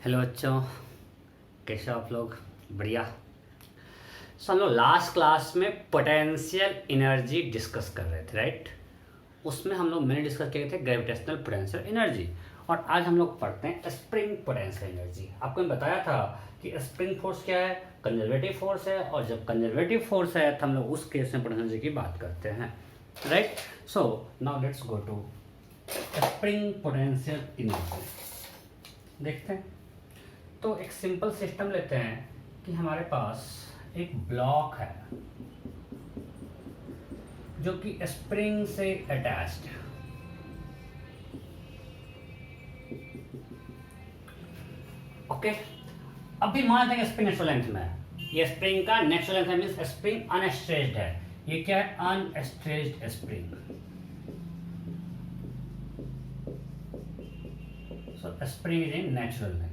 Hello बच्चों, कैसे हो आप लोग? बढ़िया। हम लोग लास्ट क्लास में पोटेंशियल एनर्जी डिस्कस कर रहे थे, राइट? उसमें हम लोग मैंने डिस्कस किए थे ग्रेविटेशनल पोटेंशियल एनर्जी। और आज हम लोग पढ़ते हैं स्प्रिंग पोटेंशियल एनर्जी। आपको मैं बताया था कि स्प्रिंग फोर्स क्या है, कंजर्वेटिव फोर्स है, और जब कंजर्वेटिव फोर्स है तो हम लोग उस केस में पोटेंशियल एनर्जी की बात करते हैं, right? So now let's go to spring potential energy. देखते हैं। तो एक सिंपल सिस्टम लेते हैं कि हमारे पास एक ब्लॉक है जो कि स्प्रिंग से अटैच्ड है। ओके, अभी मान लेते हैं स्प्रिंग नेचुरल लेंथ में है। ये स्प्रिंग का natural length means spring unstretched है। ये क्या है? Unstretched spring. So spring is in natural length.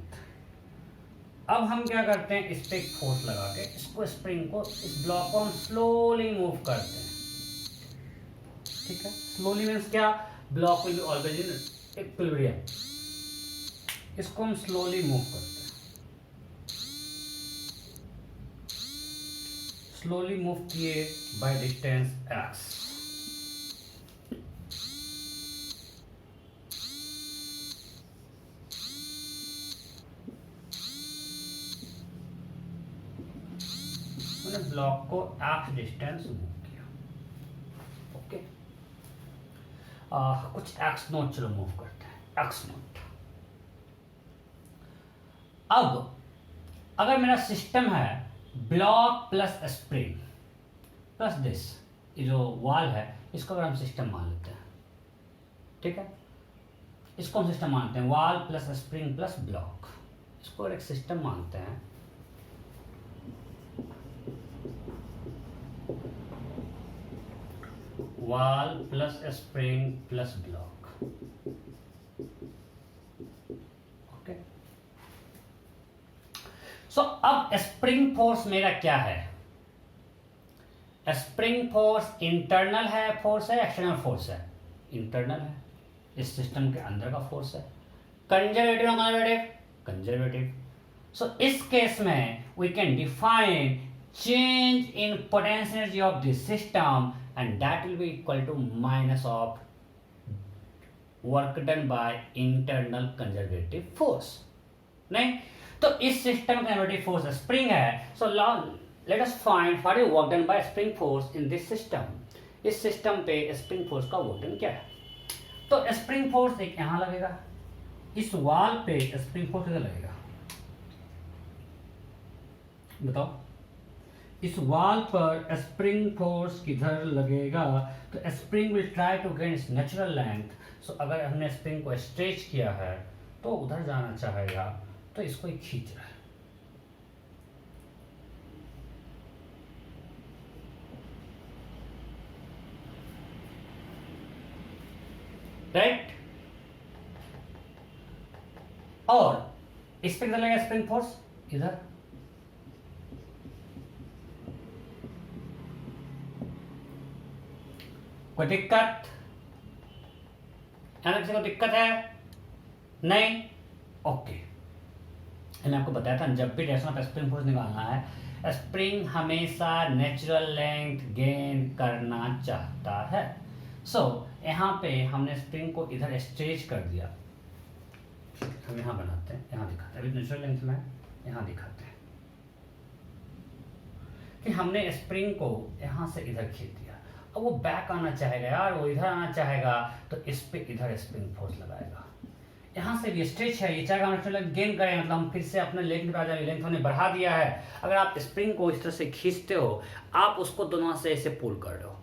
अब हम क्या करते हैं, इस पे एक फोर्स लगा के इसको स्प्रिंग को, इस ब्लॉक को हम स्लोली मूव करते हैं। ठीक है, स्लोली मीन्स क्या? Block will be always in equilibrium. इसको हम स्लोली मूव करते हैं। स्लोली मूव किए बाय डिस्टेंस x। ब्लॉक को x डिस्टेंस मूव किया। ओके, कुछ x नोट चलो मूव करते हैं, x नोट। अब अगर मेरा सिस्टम है block plus spring plus this, ये जो वॉल है इसको अगर हम सिस्टम मान लेते हैं, ठीक है, इसको हम सिस्टम मानते हैं, wall plus spring plus block, इसको अगर एक सिस्टम मानते हैं। Wall plus spring plus block. Okay, so अब स्प्रिंग फोर्स मेरा क्या है? स्प्रिंग फोर्स इंटरनल है फोर्स है, एक्सटर्नल फोर्स है? इंटरनल है, इस सिस्टम के अंदर का फोर्स है। Conservative conservative conservative. सो इस केस में we can define change in potential energy of this system, and that will be equal to minus of work done by internal conservative force। नहीं तो इस सिस्टम का कंजर्वेटिव फोर्स स्प्रिंग है। So let us find what is work done by spring force in this system. इस system पे spring force का work done क्या है? तो स्प्रिंग फोर्स एक यहां लगेगा, इस वॉल पे स्प्रिंग फोर्स किधर लगेगा बताओ? इस वॉल पर स्प्रिंग फोर्स किधर लगेगा? तो spring will try to gain its natural length. So अगर हमने स्प्रिंग को स्ट्रेच किया है तो उधर जाना चाहेगा, तो इसको ही खींच रहा है। राइट? और इस पे किधर लगेगा स्प्रिंग फोर्स? इधर। कोई दिक्कत? किसी को दिक्कत है? नहीं? ओके, मैंने आपको बताया था जब भी डायरेक्शन ऑफ स्प्रिंग फोर्स निकालना है, स्प्रिंग हमेशा नेचुरल लेंथ गेन करना चाहता है। सो यहाँ पे हमने स्प्रिंग को इधर स्ट्रेच कर दिया। हम यहाँ बनाते हैं, यहाँ दिखाते हैं, अभी नेचुरल लेंथ में यहाँ दिखाते हैं कि हमने स्प्रिंग को यहाँ से इधर खींच दिया। अब वो बैक आना चाहेगा यार, वो इधर आना चाहेगा, तो इस पे इधर स्प्रिंग फोर्स लगाएगा। यहाँ से भी स्ट्रेच है, ये चाहेगा नेचुरल गेन करें, मतलब हम फिर से अपने लेंथ पे आ जाए, लेंथ हमने बढ़ा दिया है। अगर आप स्प्रिंग को इस तरह से खींचते हो, आप उसको दोनों हाथ से ऐसे पुल कर रहे हो,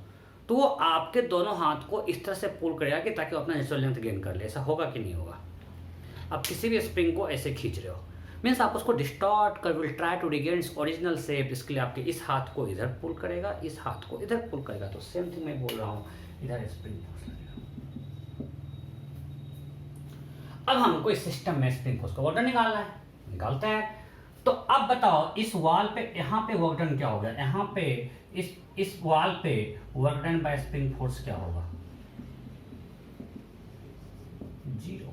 तो वो आपके दोनों हाथ को इस तरह से पुल करेगा कि ताकि वो अपना नेचुरल लेंथ गेन कर ले। ऐसा होगा कि नहीं होगा? आप किसी भी स्प्रिंग को ऐसे खींच रहे हो, मीन्स आप उसको डिस्टॉर्ट कर, will try to regain its original shape. इसके लिए आपके इस हाथ को इधर पुल करेगा, इस हाथ को इधर पुल करेगा। तो सेम थिंग मैं बोल रहा हूँ, इधर स्प्रिंग फोर्स लगेगा। अब हमको इस सिस्टम में स्प्रिंग फोर्स का वर्क डन निकालना है, निकालते हैं। तो अब बताओ इस वॉल पे, यहाँ पे वर्क डन क्या होगा? यहाँ पे इस वॉल पे work done by spring force क्या होगा? 0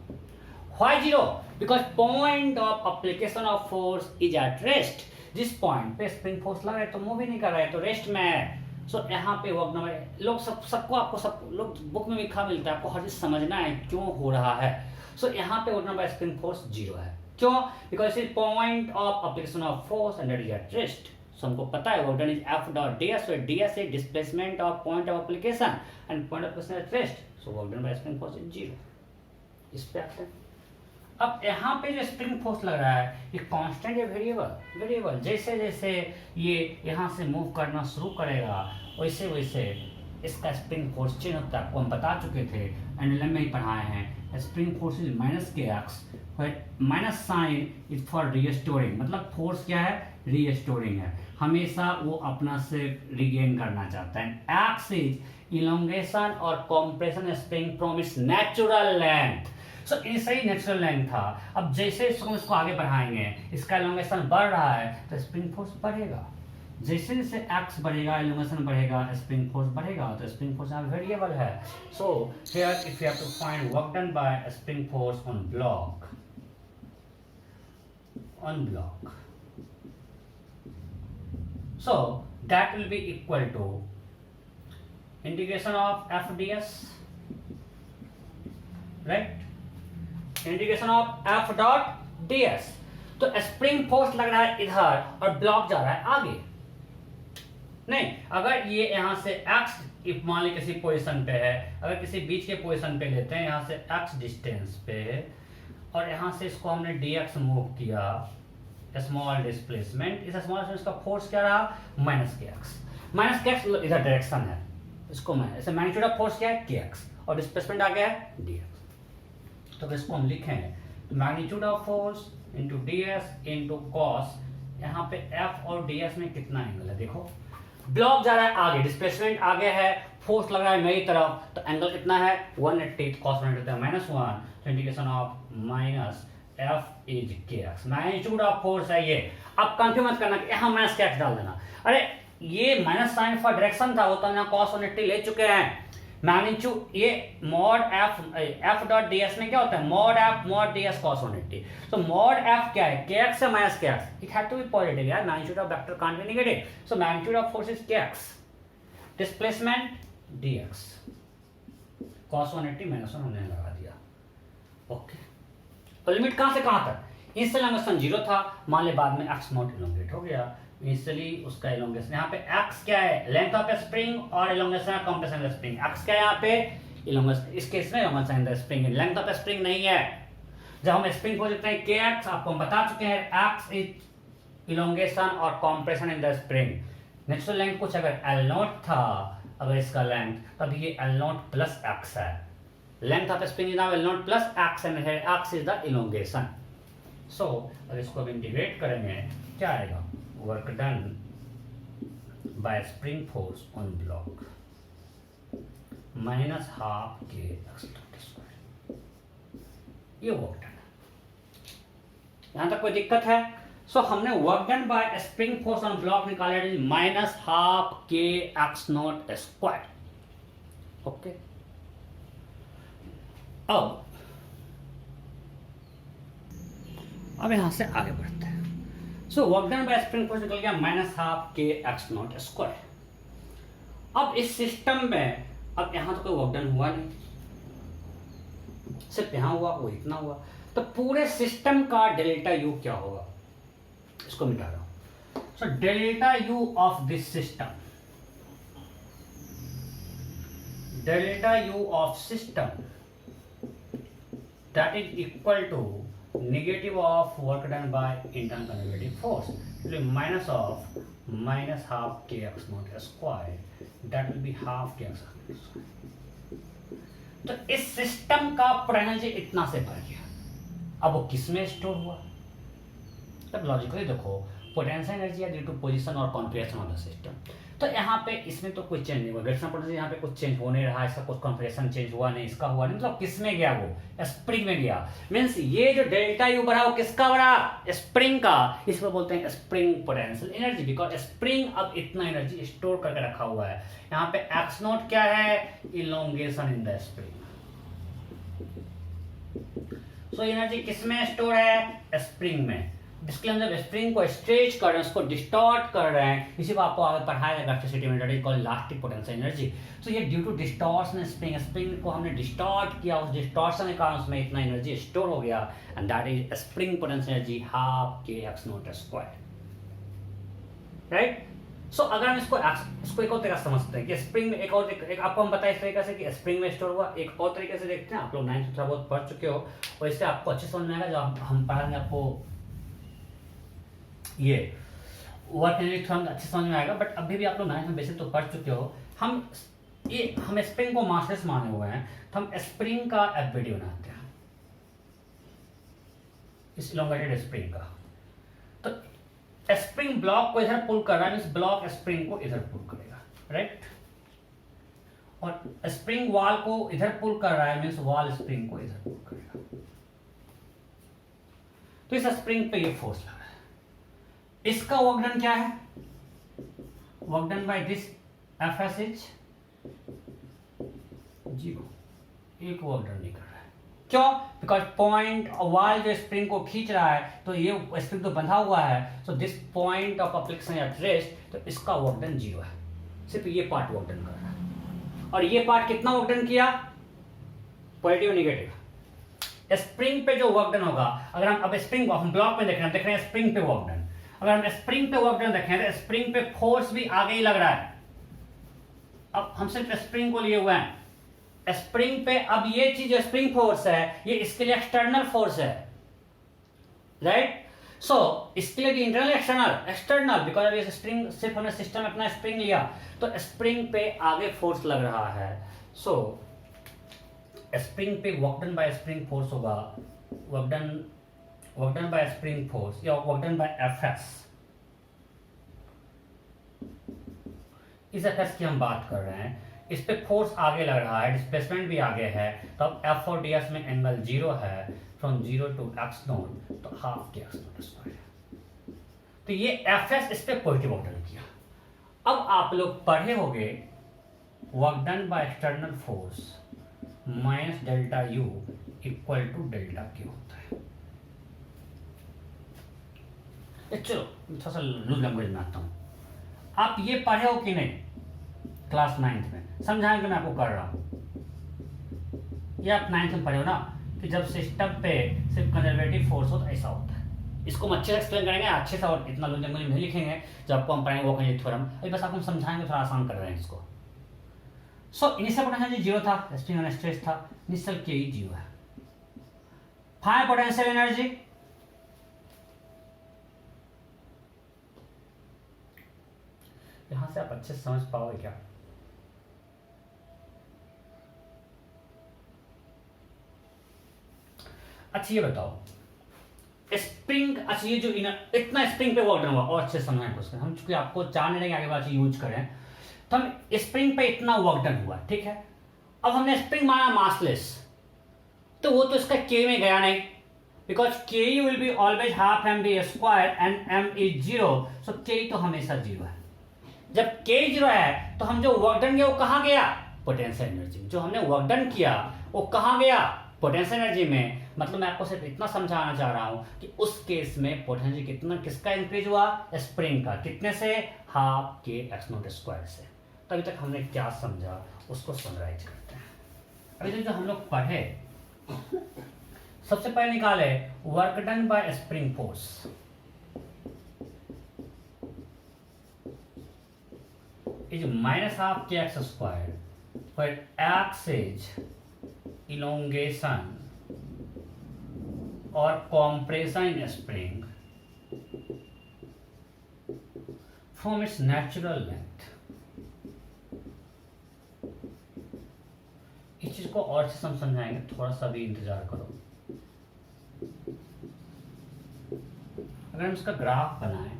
why zero? Because point of application of force is at rest. जिस पॉइंट पे स्प्रिंग फोर्स लगा है तो मूव ही नहीं कर रहा है, तो रेस्ट में है। सो यहाँ पे वर्क नंबर लोग सबको आपको सब लोग बुक में लिखा मिलता है, आपको हर चीज समझना है क्यों हो रहा है। सो यहाँ पे work number spring force zero है। क्यों? Because it point of application of force and it is at rest. So हमको पता है work done is F dot ds, so ds is displacement of point of application and point of application at rest, so work done by spring force is zero। इस पे आते हैं। अब यहाँ पे जो स्प्रिंग फोर्स लग रहा है ये कांस्टेंट है वेरिएबल? वेरिएबल। जैसे जैसे ये यहाँ से मूव करना शुरू करेगा वैसे वैसे इसका स्प्रिंग फोर्स चेंज होता है। आपको हम बता चुके थे, एंड में ही पढ़ाए हैं। Spring force is minus k x, minus sign is for restoring. मतलब फोर्स क्या है? रीस्टोरिंग है, हमेशा वो अपना से रिगेन करना चाहता है। एक्स इज इलोंगेशन और compression spring from its natural length. So ऐसा ही नेचुरल लेंथ था। अब जैसे इसको आगे बढ़ाएंगे, इसका इलोंगेशन बढ़ रहा है तो स्प्रिंग फोर्स बढ़ेगा। जैसे जैसे एक्स बढ़ेगा, इलोंगेशन बढ़ेगा, स्प्रिंग फोर्स बढ़ेगा। तो स्प्रिंग फोर्स यहाँ वेरिएबल है। So here if you have to find work done by spring force on block, so that will be equal to integration of f ds, right? Integration of f dot ds। तो spring force लग रहा है इधर और block जा रहा है आगे। नहीं, अगर ये यहां से x मान ली किसी पोजीशन पे है, अगर किसी बीच के पोजीशन पे लेते हैं, यहां से x डिस्टेंस पे, और यहां से इसको हमने dx मूव किया, स्मॉल डिस्प्लेसमेंट। इस स्मॉल डिस्प्लेसमेंट का फोर्स क्या रहा? Minus k x. Minus k x इधर डायरेक्शन है, इसको मैं ऐसे मैग्नीट्यूड ऑफ फोर्स क्या है? के एक्स, और डिस्प्लेसमेंट आ गया है dx। तो इसको हम लिखें magnitude of force into ds into cos. यहाँ पे f और ds में कितना एंगल है देखो। ब्लॉक जा रहा है आगे, डिस्प्लेसमेंट आगे है, फोर्स लग रहा है मेरी तरफ, तो एंगल कितना है? 180, कॉस 180 होता है -1। तो integration of minus f is kx, magnitude of force है ये। अब कंफ्यूज मत करना कि यहाँ माइनस kx डाल देना। अरे ये माइनस साइन फॉर डायरेक्शन था, वो तो यहाँ cos 180 ले चुके हैं। मैग्नीट्यूड ये मॉड f डॉट ds में क्या होता है? Mod f mod ds cos 180। तो मॉड f क्या है? kx से minus kx, it had to be positive यार, magnitude of vector can't be negative. So magnitude of force is kx, displacement dx, cos 180 -1 हमने लगा दिया। ओके, तो limit कहां से कहां तक? इनिशियल इलोंगेशन 0 था, मान ले बाद में x नॉट इलोंगेट हो गया। इनिशियली उसका इलोंगेशन यहाँ पे x क्या है? लेंथ ऑफ स्प्रिंग और elongation of compression of spring. x क्या है यहाँ पे? इलोंगेशन। इस केस में elongation of spring, length of spring नहीं है। जब हम स्प्रिंग को लिखते हैं kx, आपको हम बता चुके हैं x इज इलोंगेशन और compression in the spring. Natural length कुछ अगर L नॉट था, अगर इसका लेंथ, तब ये L नॉट प्लस x है। Length of spring is now L naught plus x and here x is the elongation. So अब इसको अब इंटीग्रेट करेंगे, क्या आएगा? Work done by spring force on block -12 के x स्क्वायर। ये वर्क डन है। यहां तक कोई दिक्कत है? सो हमने work done by spring force on block निकाला है -12 के x नॉट स्क्वायर। ओके, अब यहां से आगे बढ़ते हैं। सो work done by spring force निकल गया -12 के x नॉट स्क्वायर। अब इस सिस्टम में अब यहां तो कोई वर्क डन हुआ नहीं, सिर्फ यहां हुआ, वो इतना हुआ। तो पूरे सिस्टम का डेल्टा यू क्या होगा? इसको मिटा रहा हूं। सो delta U of this system, delta U of system that is equal to negative of work done by internal conservative force, so minus of -12 kx naught square, that will be half kx square। तो इस system का potential इतना से बढ़ गया। अब वो किस में स्टोर हुआ? तब लॉजिकली देखो, potential energy due to position और कॉन्फिगरेशन ऑफ द सिस्टम। तो यहाँ पे इसमें तो कोई चेंज नहीं हुआ, ग्रेविटेशनल पोटेंशियल यहाँ पे कुछ चेंज हो नहीं रहा, इसका कुछ कॉन्फिगरेशन चेंज हुआ नहीं, इसका हुआ नहीं। मतलब किस में गया? वो स्प्रिंग में गया। मींस ये जो डेल्टा यू बढ़ा वो किसका बढ़ा? स्प्रिंग का। इसको बोलते हैं spring potential energy, because spring अब इतना एनर्जी स्टोर करके रखा हुआ है। यहाँ पे एक्स नॉट क्या है? Elongation in the spring. So energy किसमें स्टोर है? स्प्रिंग में। जिसके हम जब स्प्रिंग को स्ट्रेच कर रहे हैं, उसको डिस्टॉर्ट कर रहे हैं, इसी को आपको आगे पढ़ाया जाएगा इलेक्ट्रिसिटी में, that is called elastic potential energy. तो ये ड्यू टू डिस्टॉर्शन स्प्रिंग को हमने डिस्टॉर्ट किया, उस डिस्टॉर्शन के कारण उसमें इतना एनर्जी स्टोर हो गया, and that is spring potential energy half k X not square, right. सो अगर हम इसको एक और तरीका समझते हैं कि स्प्रिंग में एक आपको हम बताएं इस तरीके से कि स्प्रिंग में स्टोर हुआ, एक और तरीके से देखते हैं। आप लोग 9th थोड़ा बहुत पढ़ चुके हो और इससे आपको अच्छे समझ में आएगा। जो हम पढ़ाएंगे आपको ये वर्क एनर्जी थोड़ा अच्छे समझ में आएगा, बट अभी भी आप लोग 9th में बेसिक तो पढ़ चुके हो। हम स्प्रिंग को मासलेस माने हुए हैं, तो हम स्प्रिंग का एफबीडी बनाते हैं, इस इलोंगेटेड स्प्रिंग का। तो स्प्रिंग ब्लॉक को इधर पुल कर रहा है, मींस ब्लॉक स्प्रिंग को इधर पुल करेगा, राइट। और स्प्रिंग वॉल को इधर पुल कर रहा है, मींस वॉल स्प्रिंग को इधर पुल करेगा। तो इस स्प्रिंग पे ये फोर्स लग रहा है। इसका वर्क डन क्या है? Work done by this FS is 0, एक वर्क डन नहीं कर रहा है। क्यों? बिकॉज पॉइंट वॉल जो स्प्रिंग को खींच रहा है, तो ये स्प्रिंग तो बंधा हुआ है, so this point of application at rest, तो इसका वर्क डन 0 है, सिर्फ ये पार्ट वर्क डन कर रहा है। और ये पार्ट कितना वर्क डन किया? Positive negative. स्प्रिंग पे जो वर्क डन होगा, अगर हम अब स्प्रिंग को हम ब्लॉक में देख रहे हैं स्प्रिंग पे वर्क डन, अगर हम स्प्रिंग पे वर्क डन देखें तो स्प्रिंग पे फोर्स भी आगे ही लग रहा है। अब हम सिर्फ स्प्रिंग को लिए हुए हैं, स्प्रिंग पे अब ये चीज स्प्रिंग फोर्स है, ये इसके लिए एक्सटर्नल फोर्स है, राइट। सो इसके लिए इंटरनल एक्सटर्नल बिकॉज अब ये स्प्रिंग सिर्फ हमने सिस्टम अपना स्प्रिंग लिया, तो स्प्रिंग पे आगे फोर्स लग रहा है। सो स्प्रिंग पे work done by spring force होगा, work done by spring force या वर्क डन बाय एफएस। इस एफएस की हम बात कर रहे हैं, इस पे फोर्स आगे लग रहा है, डिस्प्लेसमेंट भी आगे है, तो अब एफ और डी एस में एंगल 0 है, फ्रॉम 0 टू एक्स नॉट, तो half k X not square है। तो ये एफ एस इस पे पॉजिटिव वर्क डन किया। अब आप लोग पढ़े होंगे work done by external force minus delta U equal to delta K होता है। चलो थोड़ा सा लूज लैंग्वेज में आता हूं, आप ये पढ़े हो कि नहीं क्लास 9th में? समझाएंगे मैं आपको कर रहा हूं, ये आप 9th में पढ़े हो ना कि जब सिस्टम पे सिर्फ कंजर्वेटिव फोर्स हो तो ऐसा होता है। इसको हम अच्छे से एक्सप्लेन करेंगे अच्छे से, और इतना लूज लैंग्वेज में नहीं लिखेंगे। जब आपको हम पढ़ेंगे वो कहेंगे थ्योरम, अभी बस आपको हम समझाएंगे, थोड़ा आसान कर रहे हैं इसको। सो इनिशियल पोटेंशियल 0 था, स्प्रिंग अनस्ट्रेच था, इनिशियल के ही 0 है। फाइनल पोटेंशियल एनर्जी यहां से आप अच्छे से समझ पाओगे क्या? अच्छा ये बताओ, स्प्रिंग, अच्छा ये जो इतना स्प्रिंग पे वर्क डन हुआ, और अच्छे से समझाएं उसको हम, चूंकि आपको चाह नहीं आगे बात यूज करें, तो हम स्प्रिंग पे इतना वर्क डन हुआ, ठीक है। अब हमने स्प्रिंग माना मासलेस, तो वो तो इसका के में गया नहीं, because K will be always half m b square and m is 0, so K तो हमेशा 0 है। जब के 0 है तो हम जो वर्क डन किया वो कहां गया? Potential energy. जो हमने वर्क डन किया वो कहां गया? पोटेंशियल एनर्जी में। मतलब मैं आपको सिर्फ इतना समझाना चाह रहा हूं कि उस केस में पोटेंशियल कितना किसका इंक्रीज हुआ? स्प्रिंग का। कितने से? Half k X not square से। तो अभी तक हमने क्या समझा उसको समराइज करते हैं। अभी तक जो हम लोग पढ़े, सबसे पहले निकाले work done by spring force, is minus half kx square, where x is elongation or compression in spring from its natural length। इस चीज को और से हम समझाएंगे, थोड़ा सा भी इंतजार करो। अगर हम इसका ग्राफ बनाएं,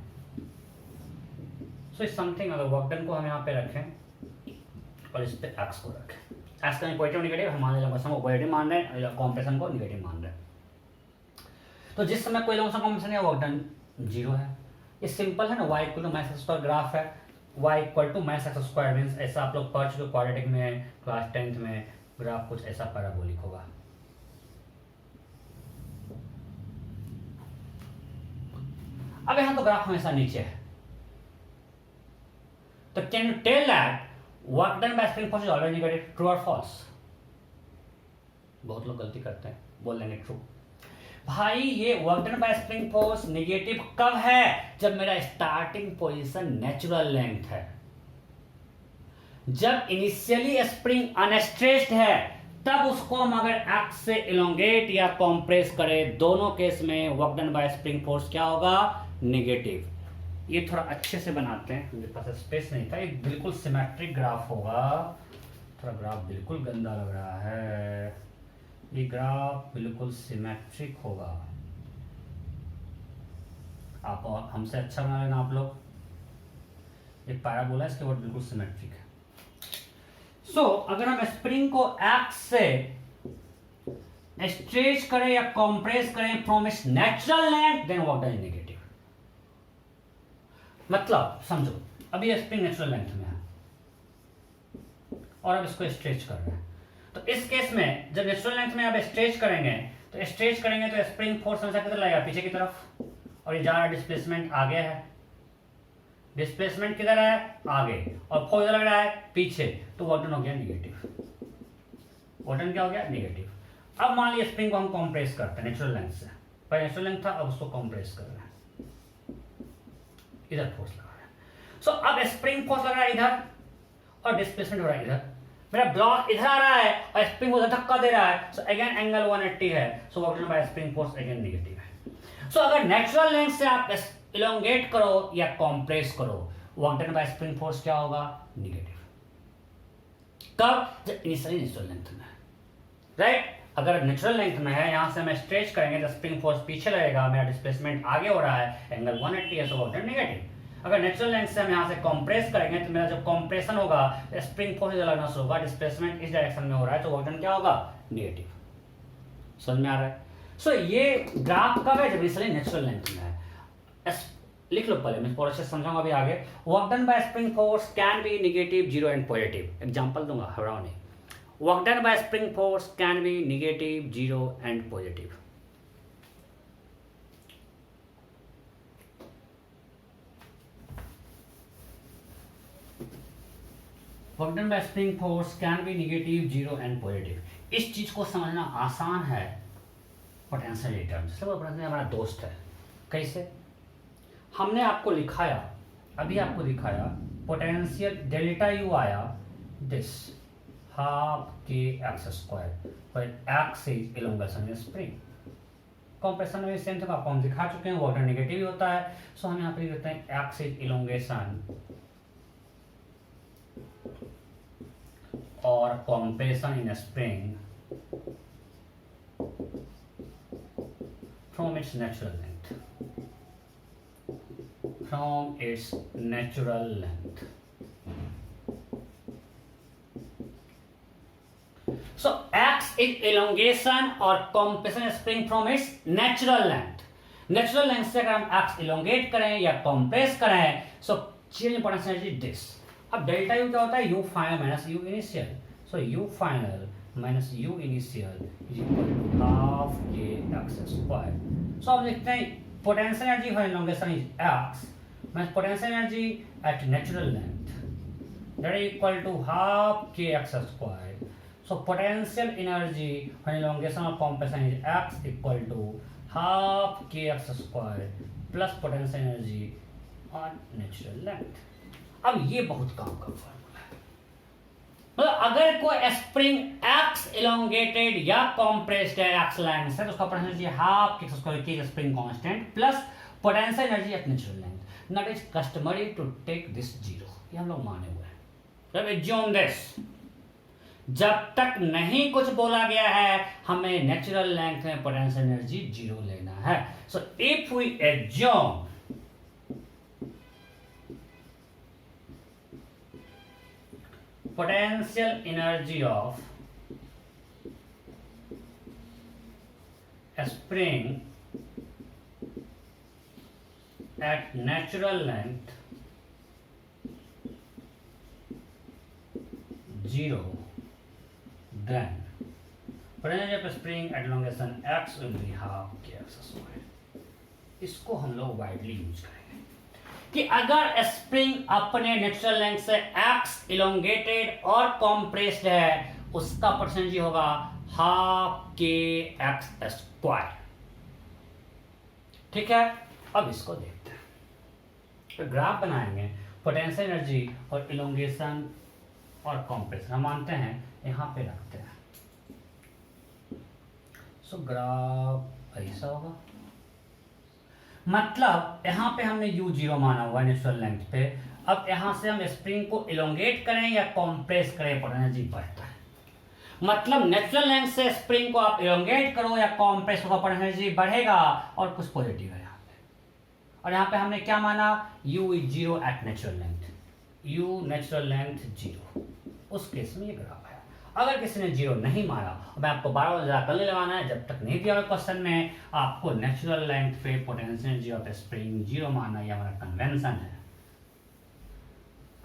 सो समथिंग, अगर वर्क डन को हम यहाँ पे रखें और इस पे एक्स को रखें, एक्स का पॉजिटिव नेगेटिव हम मान रहे हैं, पॉजिटिव मान रहे हैं, कॉम्प्रेशन को नेगेटिव मान रहे हैं। तो जिस समय कोई लॉन्ग कॉम्प्रेशन या वर्क डन 0 है, ये सिंपल है ना, y equal to minus x square graph है, y equal to minus x square means ऐसा आप लोग पढ़ चुके क्वाड्रेटिक में, क्लास 10th में ग्राफ कुछ ऐसा पैराबोलिक होगा। अब यहां तो ग्राफ हमेशा नीचे है, तो can you tell that work done by spring force is always negative, true और फॉल्स? बहुत लोग गलती करते हैं, बोल देंगे ट्रू। भाई ये work done by spring force negative कब है? जब मेरा स्टार्टिंग पोजीशन नेचुरल लेंथ है। जब इनिशियली स्प्रिंग अनस्ट्रेच्ड है तब उसको हम अगर एक्स से इलोंगेट या कॉम्प्रेस करें, दोनों केस में work done by spring force क्या होगा? नेगेटिव। ये थोड़ा अच्छे से बनाते हैं, मेरे पास स्पेस नहीं था, ये बिल्कुल सिमेट्रिक ग्राफ होगा। थोड़ा ग्राफ बिल्कुल गंदा लग रहा है, ये ग्राफ बिल्कुल सिमेट्रिक होगा। आप हमसे अच्छा बना लेना आप लोग। एक पैराबोला इसके ऊपर बिल्कुल सिमेट्रिक है। सो अगर हम स्प्रिंग को एक्स से स्ट्रेच करें या कॉम्प्रेस करें from its natural length, then work done is negative. मतलब समझो, अभी ये स्प्रिंग नेचुरल लेंथ में है और अब इसको स्ट्रेच कर रहे हैं, तो इस केस में जब नेचुरल लेंथ में आप स्ट्रेच करेंगे तो स्प्रिंग फोर्स हमेशा किधर लगेगा? पीछे की तरफ, और ये जा रहा डिस्प्लेसमेंट आगे है, डिस्प्लेसमेंट किधर है? आगे, और फोर्स लग रहा है पीछे, तो वर्क डन हो गया नेगेटिव। वर्क डन क्या हो गया? नेगेटिव। अब मान लीजिए स्प्रिंग को हम कॉम्प्रेस करते हैं नेचुरल लेंथ से, पहले नेचुरल लेंथ था, अब उसको कॉम्प्रेस कर रहे हैं, इधर फोर्स लगा रहा है। सो अब स्प्रिंग फोर्स लग रहा है इधर और डिस्प्लेसमेंट हो रहा है इधर। मेरा ब्लॉक इधर आ रहा है और स्प्रिंग उधर धक्का दे रहा है, सो अगेन एंगल 180 है, सो work done by spring force again negative है। सो अगर नेचुरल लेंथ से आप इलोंगेट करो या कॉम्प्रेस करो, work done by spring force क्या होगा? नेगेटिव। कब? जब इनिशियली नेचुरल लेंथ में है, राइट? अगर नेचुरल लेंथ में है, यहां से मैं स्ट्रेच करेंगे तो स्प्रिंग फोर्स पीछे लगेगा, मेरा डिस्प्लेसमेंट आगे हो रहा है, एंगल 180 है, सो वर्क डन नेगेटिव। अगर नेचुरल लेंथ से हम यहां से कंप्रेस करेंगे तो मेरा जब कंप्रेशन होगा स्प्रिंग फोर्स इधर लगना शुरू होगा, डिस्प्लेसमेंट इस डायरेक्शन में हो रहा है, तो वर्क डन क्या होगा? नेगेटिव। समझ में आ रहा है? सो ये ग्राफ कब है? जब इनिशियली नेचुरल लेंथ में है। लिख लो पहले, मैं थोड़ा सा समझाऊंगा अभी आगे। Work done by spring force can be negative, zero and positive. Example दूंगा, घबराओ नहीं। Work done by spring force can be negative, zero and positive. Work done by spring force can be negative, zero and positive. इस चीज को समझना आसान है potential terms. चलो पोटेंशियल हमारा दोस्त है। कैसे? हमने आपको लिखाया, अभी आपको दिखाया, पोटेंशियल डेल्टा यू आया this half k x square, पर x is elongation in spring. Compression में सेम थिंग आपको हम दिखा चुके हैं, वाटर नेगेटिव ही होता है। सो हम यहाँ पे लिखते हैं एक्स इज इलोंगेशन और compression in spring from its natural length, from its natural length. So x is elongation or compression spring from its natural length. Natural length से अगर हम x elongate करें या compress करें, so change in potential energy this. अब delta U क्या होता है? u final minus u initial. So u final minus u initial is equal to half k x square. So अब लिखते हैं potential energy for elongation is x minus potential energy at natural length, that is equal to half kx square. So potential energy for elongation or compression is x equal to half kx square plus potential energy on natural length. अब ये बहुत काम का formula है। मतलब अगर कोई spring x elongated या compressed है x लेंथ से, तो उसका potential energy half kx square k spring constant plus potential energy at natural length. Not is customary to take this zero. ये हम लोग माने हुए हैं। जब assume this, जब तक नहीं कुछ बोला गया है, हमें नेचुरल लेंथ में पोटेंशियल एनर्जी जीरो लेना है। So if we assume potential energy of a spring at natural length 0, then potential of a spring at elongation x will be half kx square. इसको हम लोग वाइडली यूज करेंगे कि अगर spring अपने natural length से एक्स इलोंगेटेड और compressed है, उसका परसेंटेज होगा हाफ के एक्स स्क्वायर। ठीक है, अब इसको देखते हैं। तो ग्राफ बनाएंगे पोटेंशियल एनर्जी और इलोंगेशन और कॉम्प्रेशन, हम मानते हैं यहां पे रखते हैं। सो ग्राफ ऐसा होगा, मतलब यहां पे हमने u0 माना हुआ नेचुरल लेंथ पे। अब यहां से हम स्प्रिंग को इलोंगेट करें या कॉम्प्रेस करें, एनर्जी बढ़ता है। मतलब नेचुरल लेंथ से स्प्रिंग को आप इलोंगेट करो या कॉम्प्रेस करो, एनर्जी बढ़ेगा और कुछ पॉजिटिव है यहाँ पे। और यहाँ पे हमने क्या माना, u is 0 at natural length, u natural length 0। उस केस में ये ग्राफ है। अगर किसी ने 0 नहीं मारा, मैं आपको बार-बार जरा कर लगाना है, जब तक नहीं दिया क्वेश्चन में, आपको नेचुरल लेंथ पे पोटेंशियल एनर्जी ऑफ स्प्रिंग 0 मानना, ये हमारा कन्वेंशन है।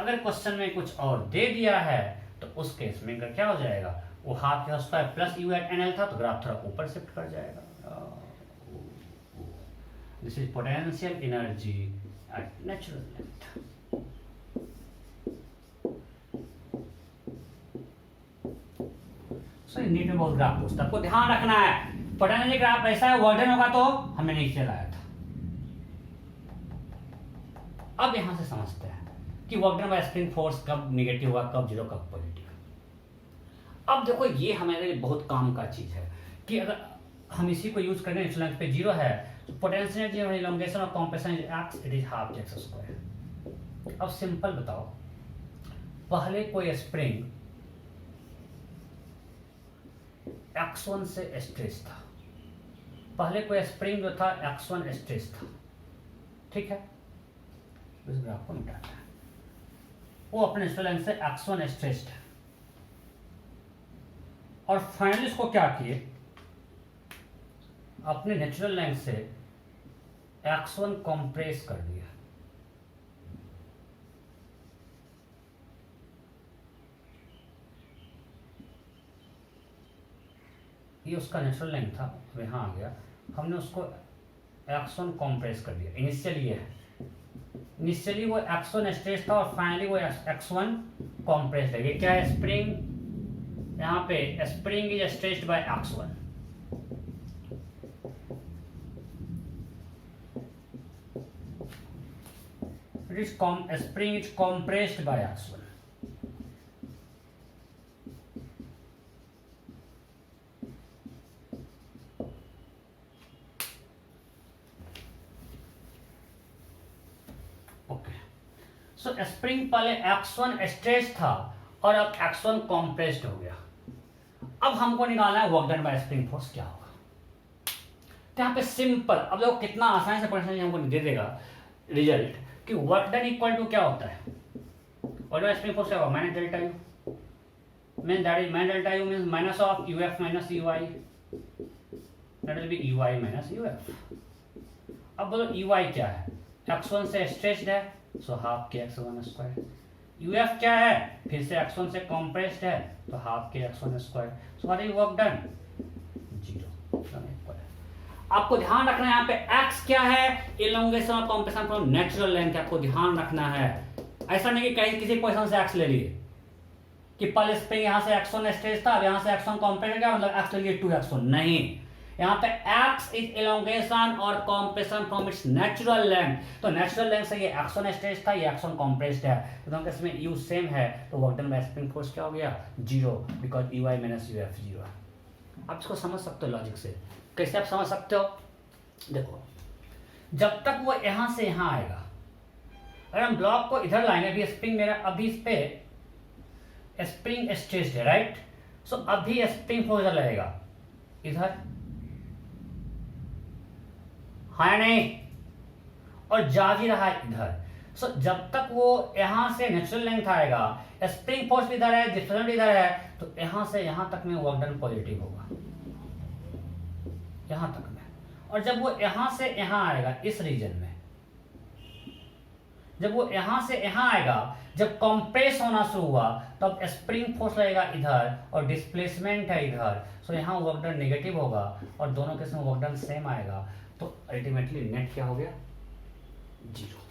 अगर क्वेश्चन में कुछ और दे दिया है तो उस केस में क्या हो जाएगा, वो half k square plus u at nl था, तो ग्राफ थोड़ा ऊपर शिफ्ट कर जाएगा। This is potential energy at natural length. NEET में बहुत ग्राफ पूछता है, आपको ध्यान रखना है। पोटेंशियल ग्राफ ऐसा है, वर्डन होगा तो हमने नीचे लाया था। अब यहां से समझते हैं कि वर्कडन बाय स्प्रिंग फोर्स कब नेगेटिव हुआ, कब 0, कब पॉजिटिव। अब देखो ये हमारे लिए बहुत काम का चीज है कि अगर हम इसी को यूज करें, नेचुरल लेंथ पे 0 है, तो पोटेंशियल एनर्जी और इलोंगेशन और compression is x, it is half x square. अब सिंपल बताओ, पहले कोई स्प्रिंग x1 से स्ट्रेच था, पहले कोई स्प्रिंग जो था x1 स्ट्रेच था, ठीक है। इस ग्राफ को मिटाता है, वो अपने नेचुरल लेंथ से x1 स्ट्रेच्ड है, और फाइनली इसको क्या किए, अपने नेचुरल लेंथ से x1 कंप्रेस कर दिया। ये उसका नेचुरल लेंथ था, तो यहाँ आ गया, हमने उसको x1 कंप्रेस कर दिया। इनिशियली ये है, इनिशियली वो x1 स्ट्रेच था और फाइनली वो x1 कंप्रेस है। ये क्या है, स्प्रिंग, यहाँ पे spring is stretched by x1। Spring is compressed by x1। So spring पहले x1 स्ट्रेच था और अब x1 कंप्रेस्ड हो गया। अब हमको निकालना है work done by spring force क्या होगा। तो यहाँ पे सिंपल, अब देखो कितना आसानी से परसेंटेज हमको दे देगा रिजल्ट कि वर्क डन इक्वल टू क्या होता है, वर्क डन स्प्रिंग फोर्स क्या होगा, minus delta you, mean that is minus delta you means minus of UF minus UI, that will B UI minus UF. अब बोलो यूआई क्या है, x1 से स्ट्रेच्ड है, सो हाफ के x1 स्क्वायर। यूएफ क्या है, फिर से x1 से कंप्रेस्ड है, तो हाफ के x1 square. So what is work done, 0। आपको ध्यान रखना है यहाँ पे x क्या है, इलोंगेशन और कंप्रेशन फ्रॉम नेचुरल लेंथ, आपको ध्यान रखना है। ऐसा नहीं कि कहीं किसी पोजीशन से x ले लिए कि पहले स्प्रिंग यहाँ से x1 स्ट्रेच था, अब यहाँ से x1 कंप्रेस्ड है, मतलब x ले लिए 2x1, नहीं। यहाँ पे x इज इलोंगेशन और compression from its natural length. तो नेचुरल लेंथ से ये x1 स्ट्रेच था, ये x1 कंप्रेस्ड है, तो दोनों केस में u सेम है, तो work done by spring force क्या हो गया, 0, बिकॉज ui माइनस यूएफ 0 है। आप इसको समझ सकते हो लॉजिक से, कैसे आप समझ सकते हो, देखो जब तक वो यहां से यहां आएगा, अगर हम ब्लॉक को इधर लाएंगे, अभी स्प्रिंग मेरा, अभी इस पे स्प्रिंग स्ट्रेच्ड है, राइट। सो अभी स्प्रिंग फोर्स लगेगा इधर, हाँ नहीं, और जा भी रहा है इधर। सो जब तक वो यहां से नेचुरल लेंथ आएगा, स्प्रिंग फोर्स इधर है, डिफरेंट इधर है, तो यहां से यहां तक में वर्क डन पॉजिटिव होगा, यहां तक में। और जब वो यहां से यहां आएगा इस रीजन में, जब वो यहां से यहां आएगा, जब कंप्रेस होना शुरू हुआ, तब स्प्रिंग फोर्स लगेगा इधर और डिस्प्लेसमेंट है इधर, सो यहां वर्क डन नेगेटिव होगा और दोनों केस में वर्क डन सेम आएगा। तो अल्टीमेटली नेट क्या हो गया, 0।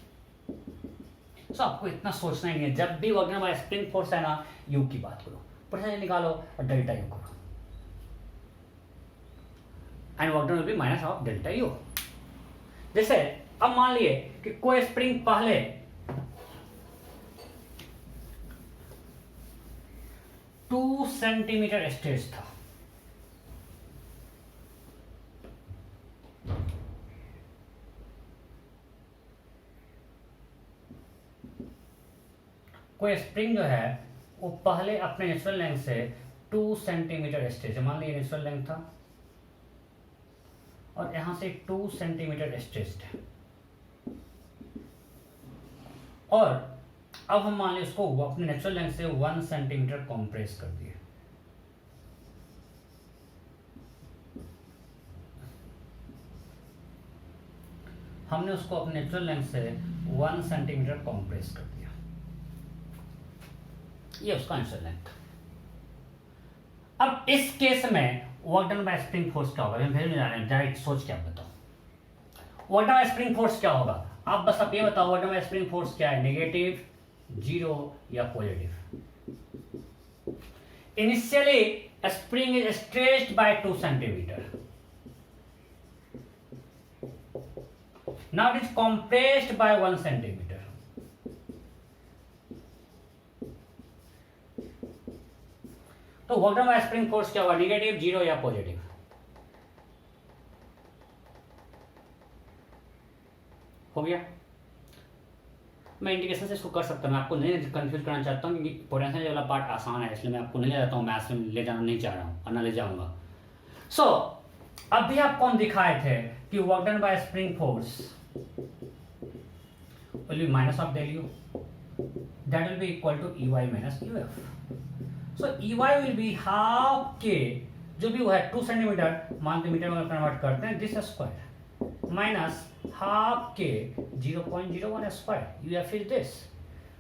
सो आपको इतना सोचना ही नहीं है, जब भी work done by spring force है ना, यू की बात करो, परसेंटेज निकालो और डेल्टा यू करो, and work done will be minus of delta you. जैसे अब मान लिए कि कोई स्प्रिंग पहले 2 सेंटीमीटर स्ट्रेच था, कोई स्प्रिंग जो है वो पहले अपने नेचुरल लेंथ से 2 सेंटीमीटर स्ट्रेच, मान लीजिए नेचुरल लेंथ था और यहां से 2 सेंटीमीटर स्ट्रेच है, और अब हम मान लीजिए उसको अपने नेचुरल लेंथ से 1 सेंटीमीटर कॉम्प्रेस कर दिए। हमने उसको अपने नेचुरल लेंथ से 1 सेंटीमीटर कॉम्प्रेस कर दिया, ये उसका नेचुरल लेंथ। अब इस केस में work done by spring force क्या होगा, फिर नहीं जा रहे हैं, डायरेक्ट सोच के आप बताओ work done by spring force क्या होगा। आप बस आप ये बताओ work done by spring force क्या है, नेगेटिव, 0 या positive. Initially spring is stretched by 2 centimetre, now it is compressed by 1 centimeter. तो work done by spring force क्या होगा, नेगेटिव, 0 या पॉजिटिव। हो गया, मैं इंडिकेशन से इसको कर सकता हूं, मैं आपको नहीं कंफ्यूज करना चाहता हूं, क्योंकि पोटेंशियल वाला पार्ट आसान है, इसलिए मैं आपको नहीं ले जाता हूं, मैथ्स में ले जाना नहीं चाह रहा हूं और ना ले जाऊंगा। सो अभी आपको हम दिखाए थे कि work done by spring force will be minus of del u, that will be equal to Ey minus Uf. So Ey will be half k, जो भी वो है 2 सेंटीमीटर मानते मीटर में कन्वर्ट करते हैं, दिस स्क्वायर माइनस हाफ के 0.01 square, Uf is this.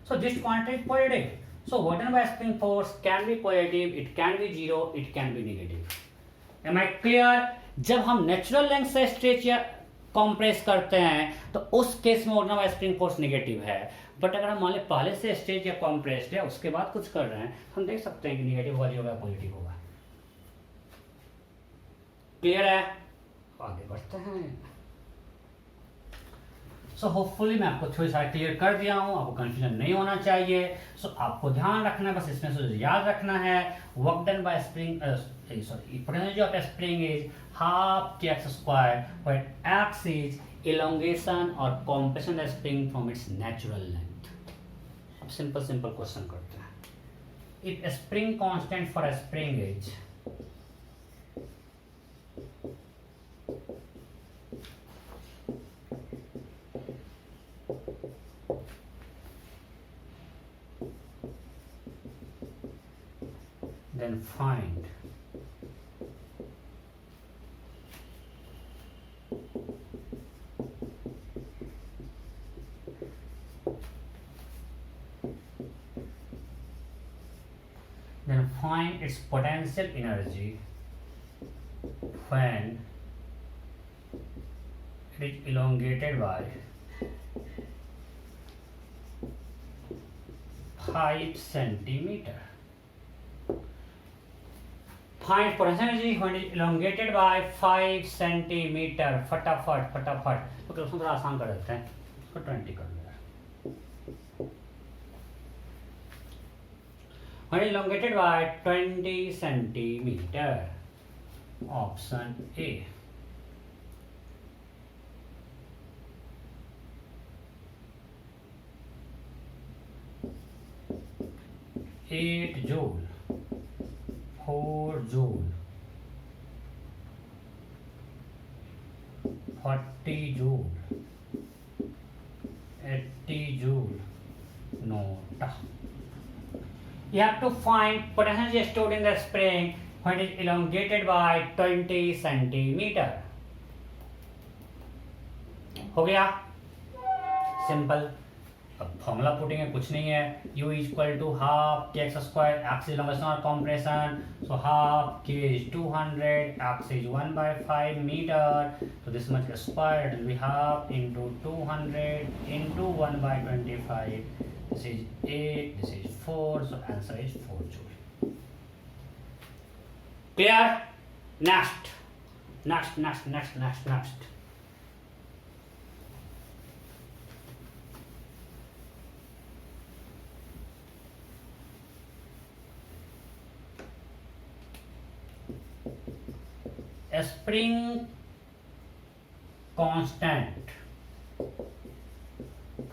So this quantity is positive. So work done by spring force can be positive, it can be 0, it can be negative. Am I clear? जब हम natural length से stretch या compress करते हैं तो उस case में work done by spring force negative है, बट अगर हम मान लें पहले से स्ट्रेच या कॉम्प्रेस्ड है उसके बाद कुछ कर रहे हैं, हम देख सकते हैं कि नेगेटिव वाली होगा पॉजिटिव होगा। क्लियर है? आगे बढ़ते हैं। सो होपफुली मैं आपको थोड़ी सारी क्लियर कर दिया हूं, आपको कंफ्यूजन नहीं होना चाहिए। सो आपको ध्यान रखना है, बस इसमें से याद रखना है, work done by spring potential of a spring is half kx square, where x is elongation or compression of the spring from its natural length. अब simple question करते हैं। If a spring constant for a spring is then find its potential energy when it is elongated by 5 centimeter. Find potential energy when it is elongated by 5 centimeter. फटाफट तो question थोड़ा आसान कर देते हैं, इसको 20 कर लिया। When elongated by 20 centimeter, option A. Eight joule, 4 joule, 40 joule, 80 joule, nota. You have to find potential energy stored in the spring when it is elongated by 20 centimeter. हो गया सिंपल। अब फॉर्मूला पुटिंग है, कुछ नहीं है, u equal to half k x square, x is longest non compression, so half k is 200, x is 1/5 meter, so this much square, it will be half into 200 into 1/25, this is 8, this is 4, so answer is 4 joule. Clear? Next. A spring constant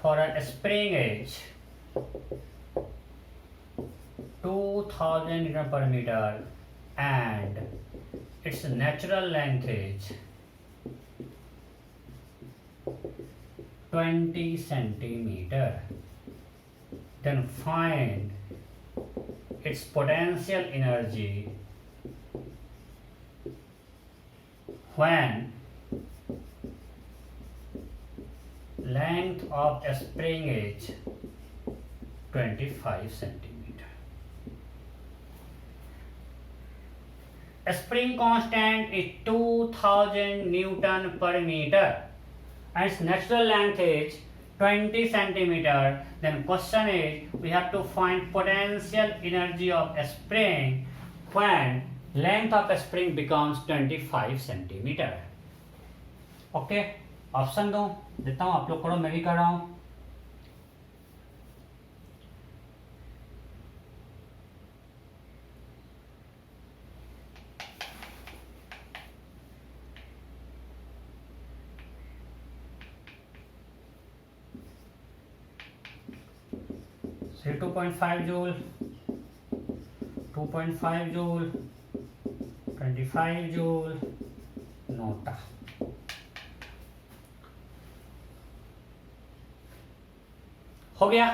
for a spring age 2000 Newton per meter and its natural length is 20 centimeter. Then find its potential energy when length of a spring is 25 centimeter. A spring constant is 2000 Newton per meter and its natural length is 20 centimeter. Then question is, we have to find potential energy of a spring when length of a spring becomes 25 centimeter. Okay, option दो देता हूं, आप लोग करो, मैं भी कर रहा हूं. say 2.5 joule, 2.5 joule, 25 joule, NOTA. हो गया.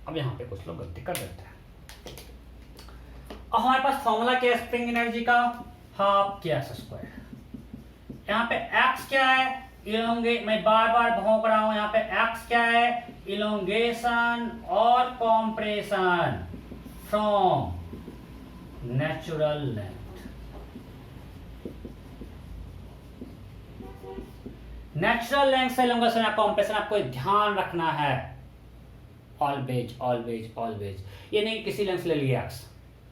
अब यहां पे कुछ लोग गलती कर देते हैं. अब हमारे पास फॉर्मूला क्या है स्प्रिंग एनर्जी का? Half k x square. यहाँ पे एक्स क्या है? इलोंगेट, मैं बार बार भौंक रहा हूं, यहाँ पे एक्स क्या है? इलोंगेशन और compression from natural length. Natural length से इलोंगेशन या कॉम्प्रेशन आपको ध्यान रखना है. ऑलवेज ऑलवेज ऑलवेज, ये नहीं किसी लेंथ से ले लिया एक्स,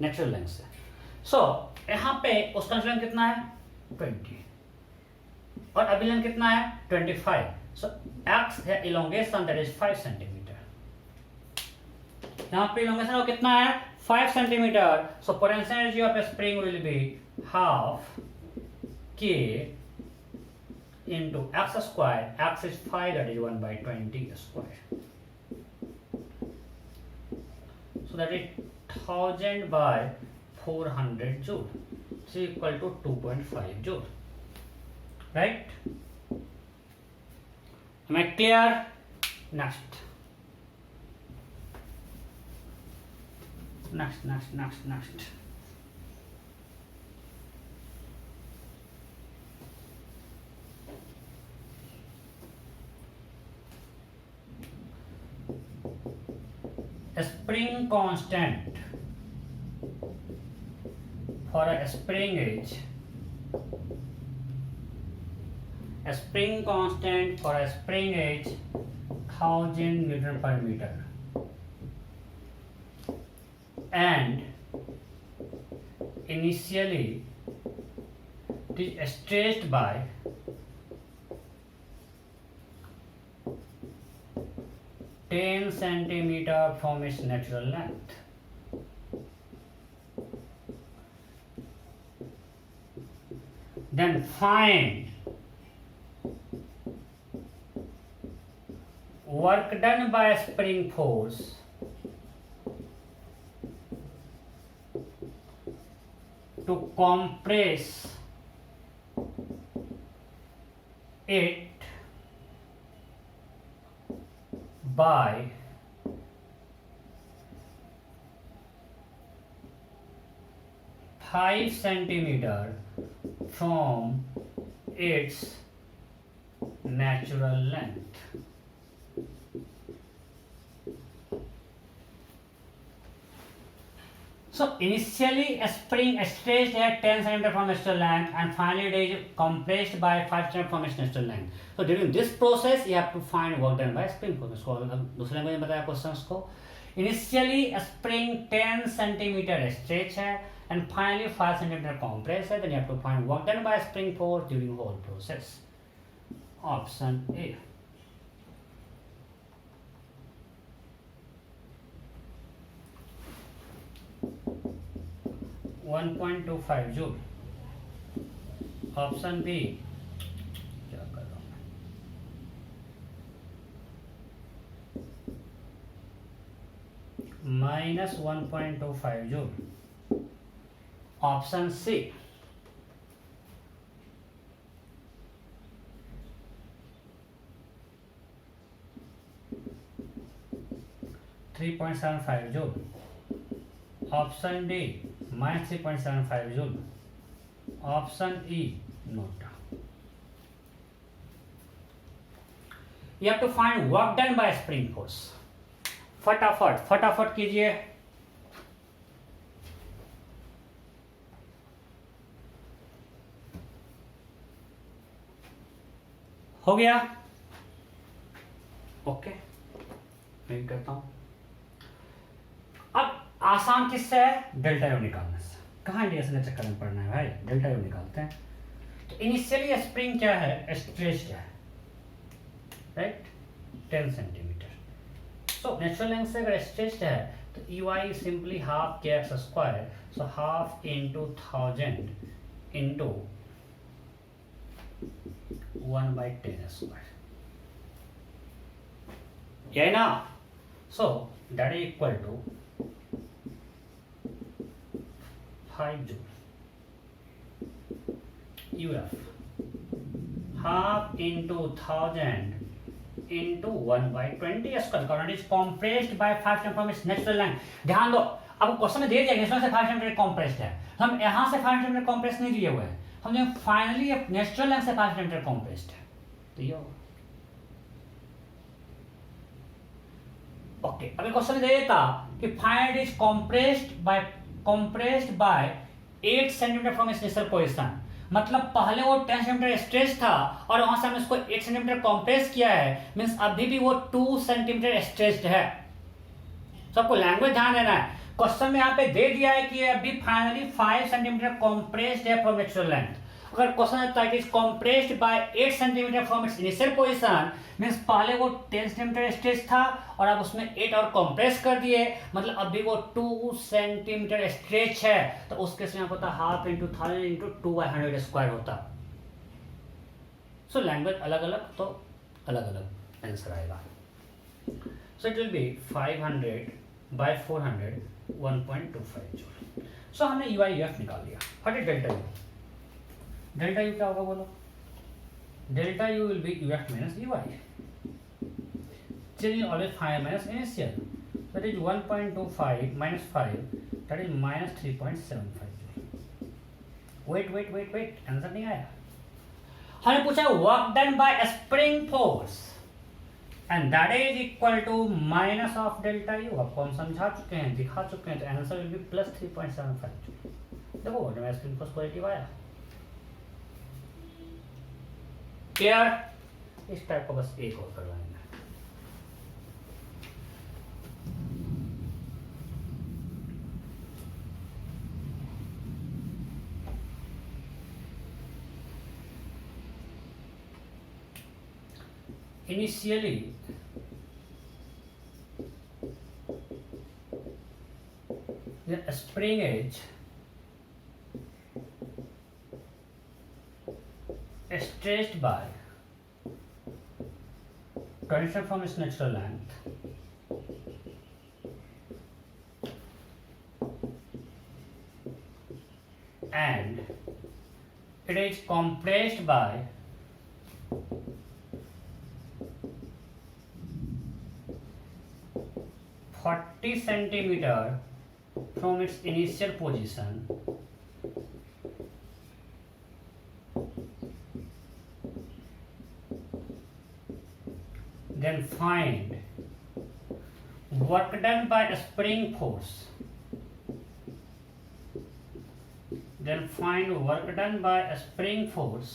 नेचुरल लेंथ से. सो यहाँ पे उसका लेंथ कितना है? 20 और अभी लेंथ कितना है? 25. सो एक्स है इलोंगेशन, दैट इज 5 सेंटीमीटर. यहाँ पे इलोंगेशन वो कितना है? 5 centimetre. So potential energy of A spring will be half के into x square. X is 5, that is 1/20 square. So that is 1000 by 400 joule. So equal to 2.5 joule. Right? Am I clear? Next. A spring constant for a spring age. A spring constant for a spring age 1000 Newton per meter and initially it is stretched by 10 centimeter from its natural length. Then find work done by a spring force to compress it by 5 centimeter from its natural length. So initially a spring stretched at 10 cm from natural length and finally it is compressed by 5 cm from its natural length. So during this process you have to find work done by spring force. इसको दूसरे language में बताया questions को. Initially a spring 10 cm stretch है and finally 5 cm compress है. Then you have to find work done by spring force during whole process. Option A. (1.25 joule. Option B. क्या कर रहा हूँ -1.25 joule. Option C. (3.75 joule. Option D -3.75 joule. Option E note. You have to find work done by spring force. फटाफट कीजिए. हो गया. Okay, मैं करता हूं. अब आसान किससे है? डेल्टा यू निकालने से. कहाँ इंडिकेशन के चक्कर में पड़ना है भाई, डेल्टा यू निकालते हैं. तो इनिशियली स्प्रिंग क्या है? स्ट्रेच्ड है, right, 10 centimetre. So natural length से अगर स्ट्रेच्ड है तो U I simply half k x square. So half into 1000 into 1/10 square. ये ना. So that is equal to 5 joule. UF half into 1000 into 1/20 square. It is compressed by 5 cm from its natural length. ध्यान दो, अब question में दे दिया natural से 5 cm compressed है. हम यहां से 5 cm compressed नहीं दिए हुए हैं. हमने फाइनली नेचुरल लेंथ से 5 cm compressed है. तो ये ओके. अभी क्वेश्चन दे देता कि find is compressed by 8 centimetre from its initial position. मतलब पहले वो 10 सेंटीमीटर स्ट्रेच था और वहां से हमने इसको 8 सेंटीमीटर कॉम्प्रेस किया है. मींस अभी भी वो 2 सेंटीमीटर स्ट्रेच्ड है. सबको लैंग्वेज ध्यान देना है. क्वेश्चन में यहाँ पे दे दिया है कि अभी फाइनली 5 सेंटीमीटर कॉम्प्रेस्ड है फ्रॉम नेचुरल लेंथ. अगर क्वेश्चन आता है कि is compressed by 8 centimetre from its initial position, means पहले वो 10 सेंटीमीटर स्ट्रेच था और अब उसमें 8 और कॉम्प्रेस कर दिए. मतलब अभी वो 2 सेंटीमीटर स्ट्रेच है. तो उसके से होता हाफ इंटू 1000 इंटू 2/100 स्क्वायर होता. सो लैंग्वेज अलग अलग तो अलग अलग आंसर आएगा. So it will be 500/400 1.25 joule. So हमने यू आई एफ निकाल लिया. What is delta U? Delta U क्या होगा बोलो? Delta U will be U F minus U I. Still always 5 minus initial. That is 1.25 minus 5. That is minus 3.75. Wait. Answer नहीं आया. हमने पूछा work done by spring force and that is equal to minus of delta U. आपको हम समझा चुके हैं, दिखा चुके हैं. तो आंसर विल बी प्लस 3.75. देखो work done by spring force positive आया. क्लियर? इस टाइप का बस एक और करवाएंगे. Initially, the spring is stretched by tension from its natural length and it is compressed by 40 centimeter from its initial position then find work done by spring force then find work done by a spring force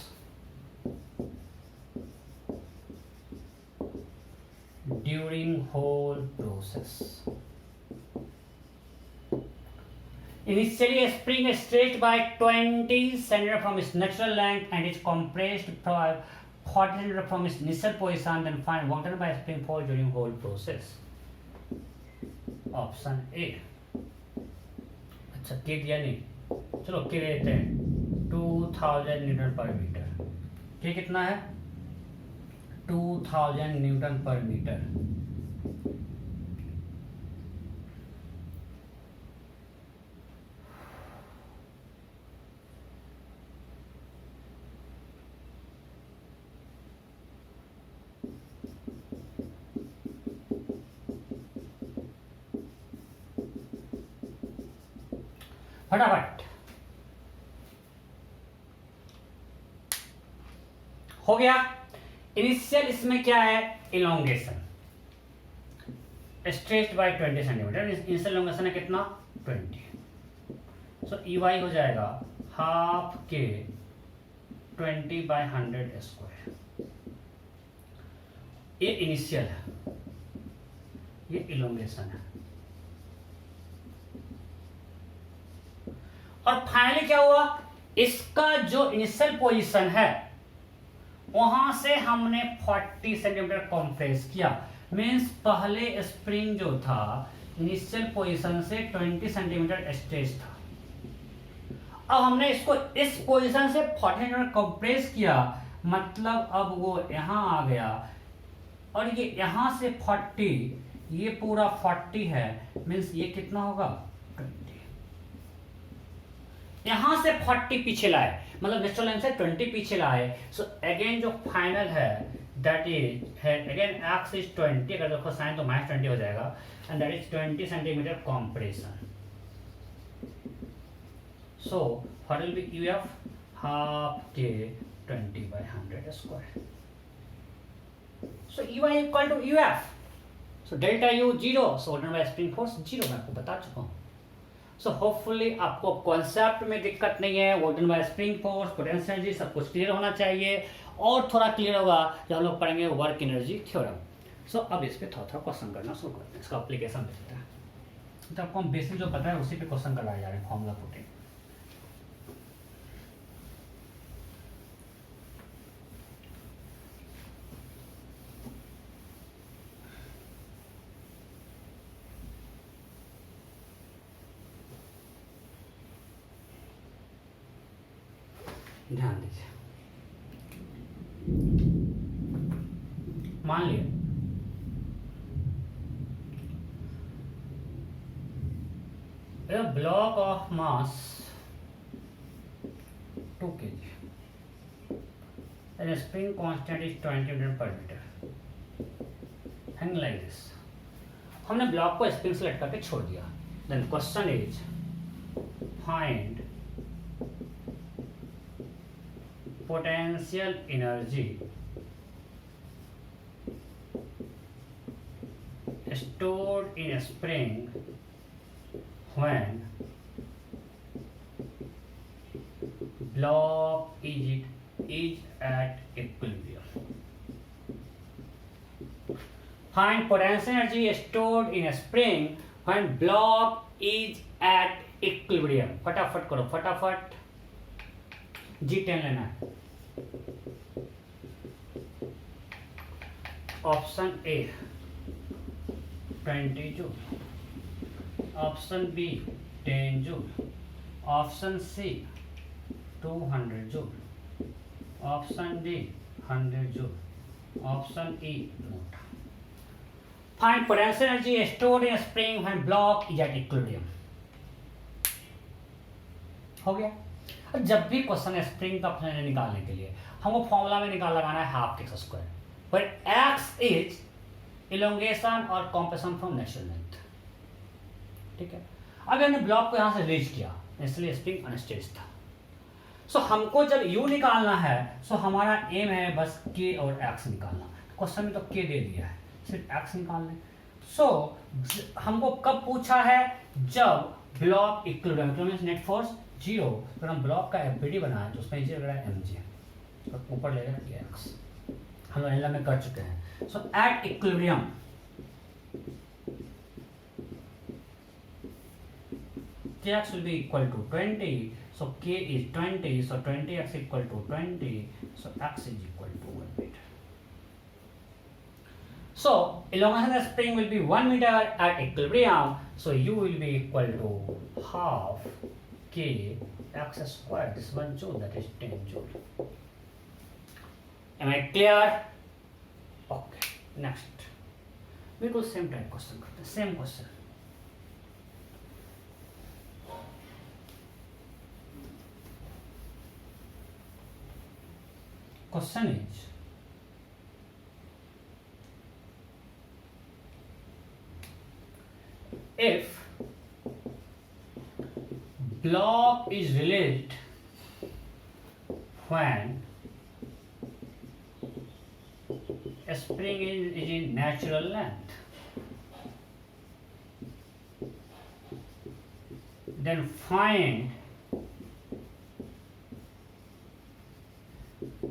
during whole process. Initially, a spring is stretched by 20 cm from its natural length and is compressed by 40 cm from its initial position. Then find work done by a spring force during whole process. Option A. अच्छा, के दिया नहीं, चलो के लेते हैं. 2000 Newton पर metre. के कितना है? 2000 न्यूटन पर मीटर. फटाफट हो गया. इनिशियल इसमें क्या है? Elongation stretched by 20 centimetre. Initial elongation है कितना? 20. सो EY हो जाएगा हाफ के 20 बाय 100 स्क्वायर. ये इनिशियल है, ये इलोंगेशन है. और फाइनली क्या हुआ? इसका जो इनिशियल पोजीशन है वहां से हमने 40 सेंटीमीटर कंप्रेस किया. मींस पहले स्प्रिंग जो था इनिशियल पोजीशन से 20 सेंटीमीटर स्ट्रेच था. अब हमने इसको इस पोजीशन से 40 सेंटीमीटर कंप्रेस किया, मतलब अब वो यहां आ गया और ये यहां से 40, ये पूरा 40 है. मींस ये कितना होगा? 20. यहां से 40 पीछे लाए, मतलब नेचुरल लाइन से 20 पीछे लाए. सो अगेन जो फाइनल है दैट इज है अगेन एक्स इज 20. अगर देखो साइन तो -20 हो जाएगा and that is 20 centimetre compression. So what will be UF? Half k 20 by 100 square. So EY equal to UF. So delta U 0. So work done by spring force 0. मैं आपको बता चुका हूं. सो होपफुली आपको concept में दिक्कत नहीं है. Work done by spring force, potential energy सब कुछ क्लियर होना चाहिए. और थोड़ा क्लियर होगा जब हम लोग पढ़ेंगे वर्क एनर्जी थ्योरम. सो अब इस पे थोड़ा क्वेश्चन करना शुरू करते हैं. इसका एप्लीकेशन देखते हैं. तो आपको हम बेसिक जो पता है उसी पे क्वेश्चन करवाए जा रहे हैं. Formula putting. ध्यान दीजिए. मान लिया a block of mass 2 kg and a spring constant is 20 Newton per meter hang like this. हमने ब्लॉक को स्प्रिंग से लटका के छोड़ दिया. Then question is find potential energy stored in a spring when block is at equilibrium. Find potential energy stored in a spring when block is at equilibrium. फटाफट करो, फटाफट. G10 लेना है. Option A 20 joule, option B 10 joule, option C 200 joule, option D 100 joule, option E note. Find potential energy stored in spring when block is at equilibrium. हो गया. जब भी question है स्प्रिंग का फंक्शन निकालने के लिए हमको फॉर्मूला में लगाना है हाफ एक्स स्क्वायर, पर एक्स इज इलोंगेशन और कॉम्प्रेशन फ्रॉम नेचुरल लेंथ. ठीक है. अब हमने ब्लॉक को यहां से रीच किया, इसलिए स्प्रिंग अनस्टेज था. सो हमको जब यू निकालना है, सो हमारा एम है बस के और एक्स निकालना. क्वेश्चन में तो के दे दिया है, सिर्फ एक्स निकालना है. सो हमको कब पूछा है? जब block equilibrium net force zero, तो हम ब्लॉक का एफबीडी बनाए तो उसमें जीरो लगा एम जी, तो ऊपर लेगा एक्स, हम लोग एनलम में कर चुके हैं। So at equilibrium kx will be equal to 20, so k is 20, so 20x equal to 20, so x is equal to 1 meter. So elongation of the spring will be 1 meter at equilibrium, so u will be equal to half k x square, this 1 joule, that is 10 joule. Am I clear? Okay, next we do same type question, same question. Question is, if block is released when a spring is in natural length, then find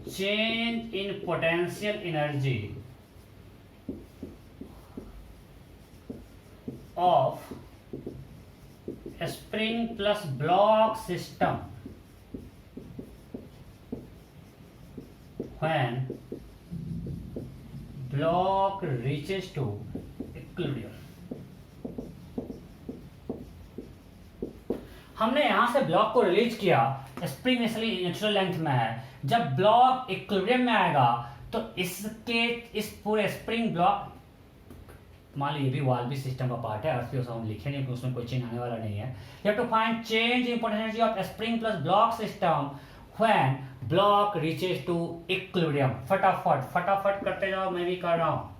change in potential energy of a spring plus block system when block reaches to equilibrium. हमने यहां से block को release किया, spring initially natural length में है, जब block equilibrium में आएगा तो इसके इस पूरे स्प्रिंग ब्लॉक, मान लीजिए भी वाल्वी सिस्टम का पार्ट है, अर्थ पे हम लिखे नहीं क्योंकि उसमें कोई चेंज आने वाला नहीं है। You have to find change in potential energy of spring plus block system when block reaches to equilibrium. फटाफट फटाफट करते जाओ, मैं भी कर रहा हूं।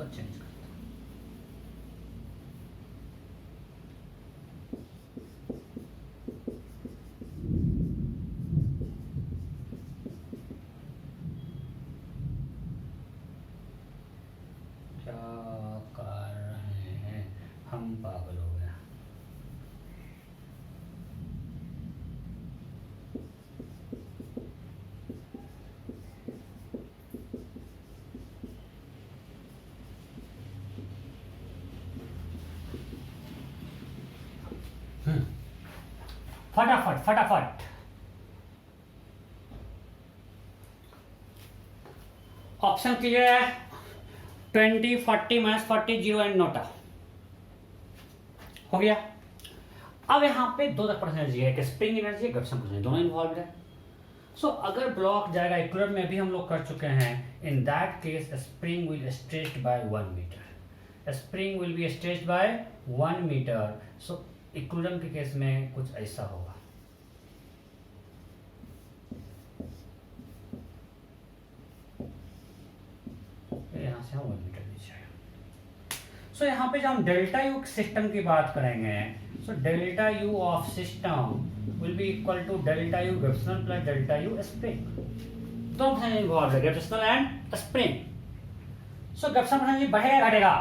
चेंज करता क्या कर रहे हैं हम, पागल हो गया। फटाफट फटाफट ऑप्शन क्लियर है? 20, 40, -40, 0 एंड नोटा हो गया। अब यहाँ पे दो तरह की एनर्जी है, एक स्प्रिंग एनर्जी, एक घर्षण एनर्जी, दोनों इन्वॉल्व है। सो अगर ब्लॉक जाएगा इक्विलिब्रियम में भी हम लोग कर चुके हैं, in that case spring will stretched by 1 metre, spring will be stretched by 1 metre. So equilibrium के केस में कुछ ऐसा होगा, यहाँ से हम 1 मीटर नीचे आएगा। सो यहाँ पे जब हम डेल्टा यू सिस्टम की बात करेंगे, so delta U of system will be equal to delta U gravitational plus delta U spring. दो फंक्शन इन्वॉल्व है, gravitational and spring. So gravitational function बढ़ेगा घटेगा,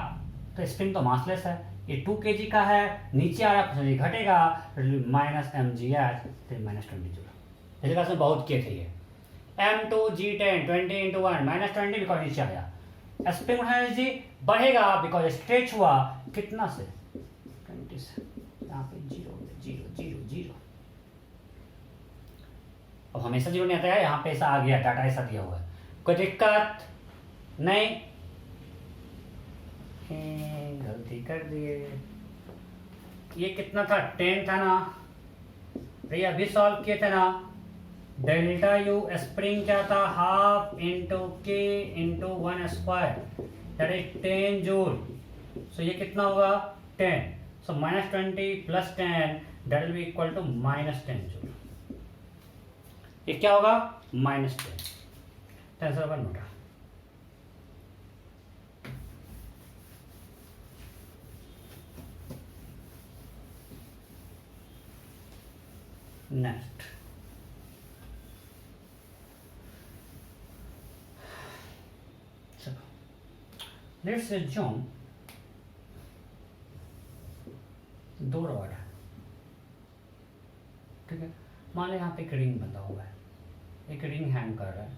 तो स्प्रिंग तो मासलेस है, ये 2 kg का है, नीचे आ रहा फंक्शन घटेगा, -mgh -20 जूल। इसके पास में बहुत के थे, ये m2g10 20 × 1 -20 बिकॉज नीचे आया। स्प्रिंग एनर्जी बढ़ेगा बिकॉज स्ट्रेच हुआ, कितना से 20 से, यहाँ पे 0 0 0 0। अब हमेशा 0 नहीं आता है, यहाँ पे ऐसा आ गया, डाटा ऐसा दिया हुआ है, कोई दिक्कत नहीं। गलती कर दिए, ये कितना था 10 था ना भैया, अभी सॉल्व किए थे ना। डेल्टा यू स्प्रिंग क्या था, half into k into 1 square, that is 10 joule. So ये कितना होगा 10, so -20 + 10 that will be equal to -10 joule. ये क्या होगा -10, आंसर होगा नोटा। नेक्स्ट लेट्स assume दो रॉड है, ठीक है। मान लो यहाँ पे एक रिंग बंधा हुआ है, एक रिंग हैंग कर रहा है,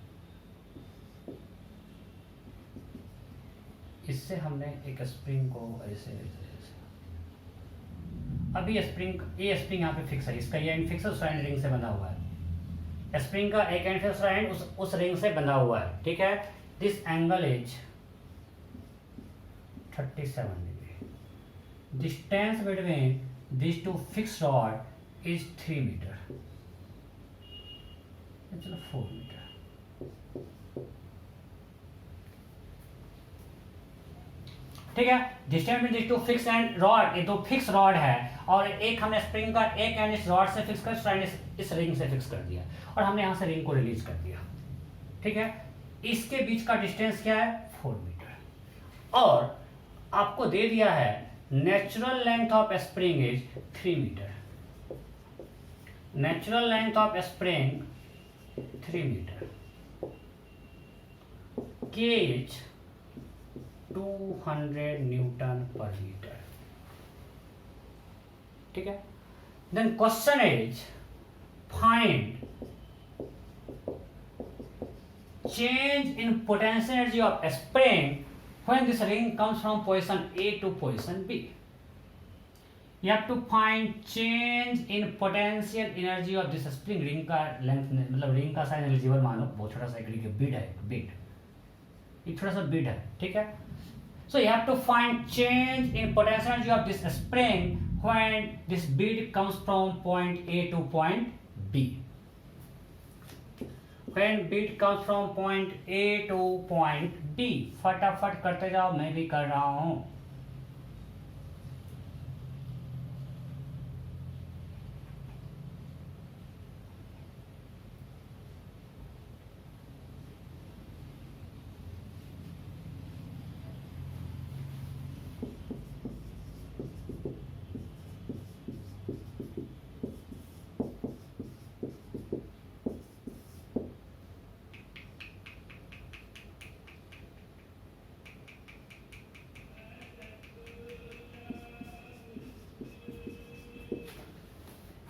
इससे हमने एक स्प्रिंग को ऐसे अभी ये स्प्रिंग यहाँ पे फिक्स है, इसका ये एंड फिक्स है, दूसरा एंड रिंग से बंधा हुआ है। स्प्रिंग का एक एंड दूसरा एंड उस रिंग से बंधा हुआ है, ठीक है। This angle is 37 degree. Distance between this two fix rod is 3 metre, चलो 4 मीटर। ठीक है, distance between two fix and rod, ये दो फिक्स रॉड है और एक हमने स्प्रिंग का एक एंड इस रॉड से फिक्स कर, दूसरा एंड इस रिंग से फिक्स कर दिया और हमने यहां से रिंग को रिलीज कर दिया, ठीक है। इसके बीच का डिस्टेंस क्या है? 4 मीटर। और आपको दे दिया है natural length of spring is 3 metre. Natural length of spring 3 metre, k is 200 newton पर मीटर, ठीक है। Then question is find change in potential energy of a spring when this ring comes from position A to position B. You have to find change in potential energy of this spring. Ring का length मतलब ring का size negligible मान लो, बहुत छोटा सा एक बीड है, एक छोटा सा बीड है, ठीक है। So you have to find change in potential energy of this spring when this bead comes from point A to point B. When bead comes from point A to point B, फटाफट करते जाओ, मैं भी कर रहा हूं।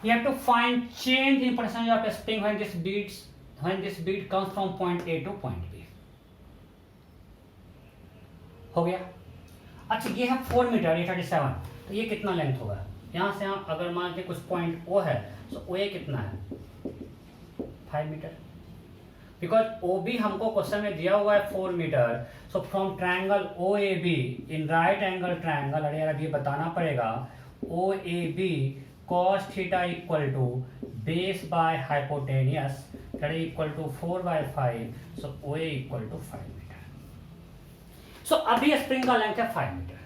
You have to find change in percentage of a spring when this bead comes from point A to point B. हो गया। अच्छा ये है 4 मीटर, ये 37, तो ये कितना लेंथ होगा? यहाँ से यहाँ अगर मान के कुछ पॉइंट O है, तो OA कितना है? 5 मीटर। बिकॉज OB हमको क्वेश्चन में दिया हुआ है 4 metre, so from triangle OAB in right angle triangle, अरे यार अब ये बताना पड़ेगा, OAB cos theta equal to base by hypotenuse, that is equal to 4 by 5, so OA equal to 5 meter. So अभी स्प्रिंग का लेंथ है 5 मीटर,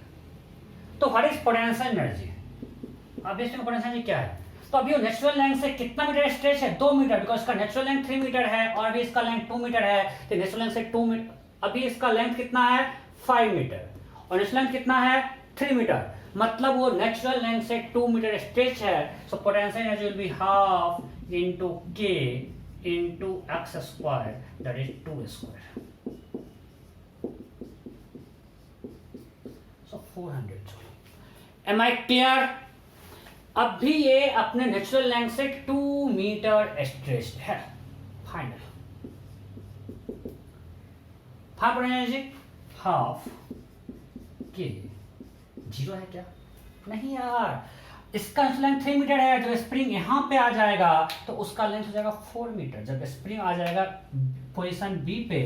तो व्हाट इज पोटेंशियल एनर्जी? अभी इसमें पोटेंशियल एनर्जी क्या है? तो अभी नेचुरल लेंथ से कितना मीटर स्ट्रेच है? 2 मीटर, बिकॉज इसका नेचुरल लेंथ 3 मीटर है और अभी इसका लेंथ 2 मीटर है, तो नेचुरल लेंथ से 2 मीटर, अभी इसका लेंथ कितना है? 5 मीटर और नेचुरल लेंथ कितना है? 3 मीटर, मतलब वो नेचुरल लेंथ से 2 मीटर स्ट्रेच है। So potential energy will be half into k into x square, that is 2 square, so 400 joule. Am I clear? अब भी ये अपने नेचुरल लेंथ से 2 मीटर स्ट्रेच है। Final energy half k, zero है क्या? नहीं यार, इसका लेंथ 3 मीटर है, जब स्प्रिंग यहां पे आ जाएगा तो उसका लेंथ हो जाएगा 4 मीटर। जब स्प्रिंग आ जाएगा पोजीशन बी पे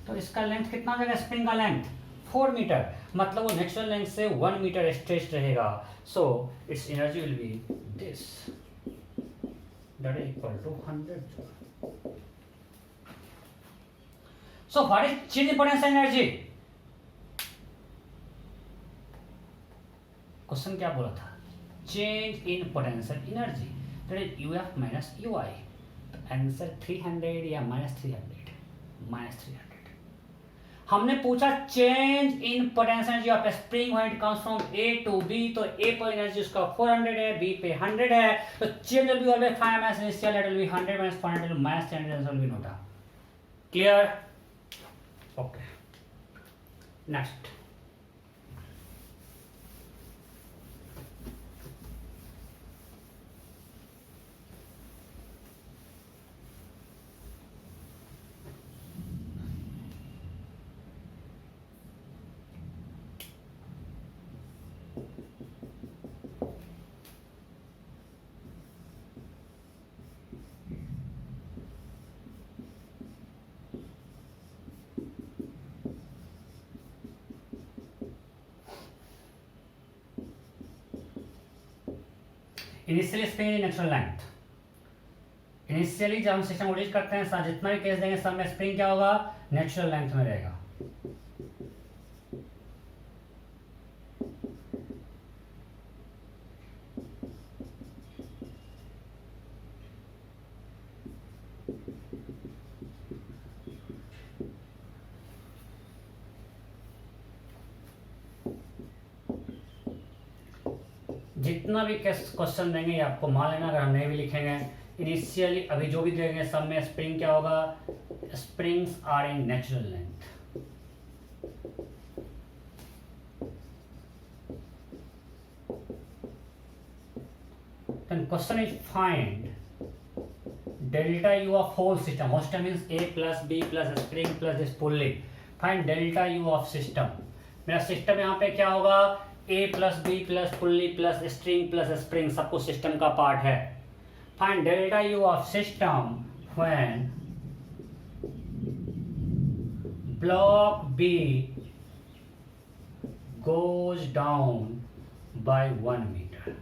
तो इसका लेंथ कितना हो जाएगा? स्प्रिंग का लेंथ 4 मीटर, मतलब वो नेचुरल लेंथ से 1 मीटर स्ट्रेच रहेगा। So its energy will be this, that is equal to 100 joule. So what is change in potential energy? Question क्या बोला था? Change in potential energy, that is UF minus UI। तो answer 300 या -300। हमने पूछा change in potential energy of spring when it comes from A to B, तो A पर energy उसका 400 है, B पे 100 है, तो change will be always 5 minus initial, that will B 100 minus 400 minus 300, answer will be note. Clear? Okay, next initially spring natural length, initially जब हम system को रीच करते हैं जितना भी केस देंगे सब में स्प्रिंग क्या होगा, नेचुरल लेंथ में रहेगा। जितना भी क्वेश्चन देंगे ये आपको मान लेना, अगर हम नहीं भी लिखेंगे इनिशियली अभी जो भी देंगे सब में स्प्रिंग क्या होगा, springs are in natural length. Then question is find delta u of whole system. Whole system means a plus b plus spring plus this pulley. Find delta u of system. मेरा system यहाँ पे क्या होगा, a plus b plus pulley plus string plus spring सब कुछ system का part है। Find delta u of system when block B goes down by 1 meter.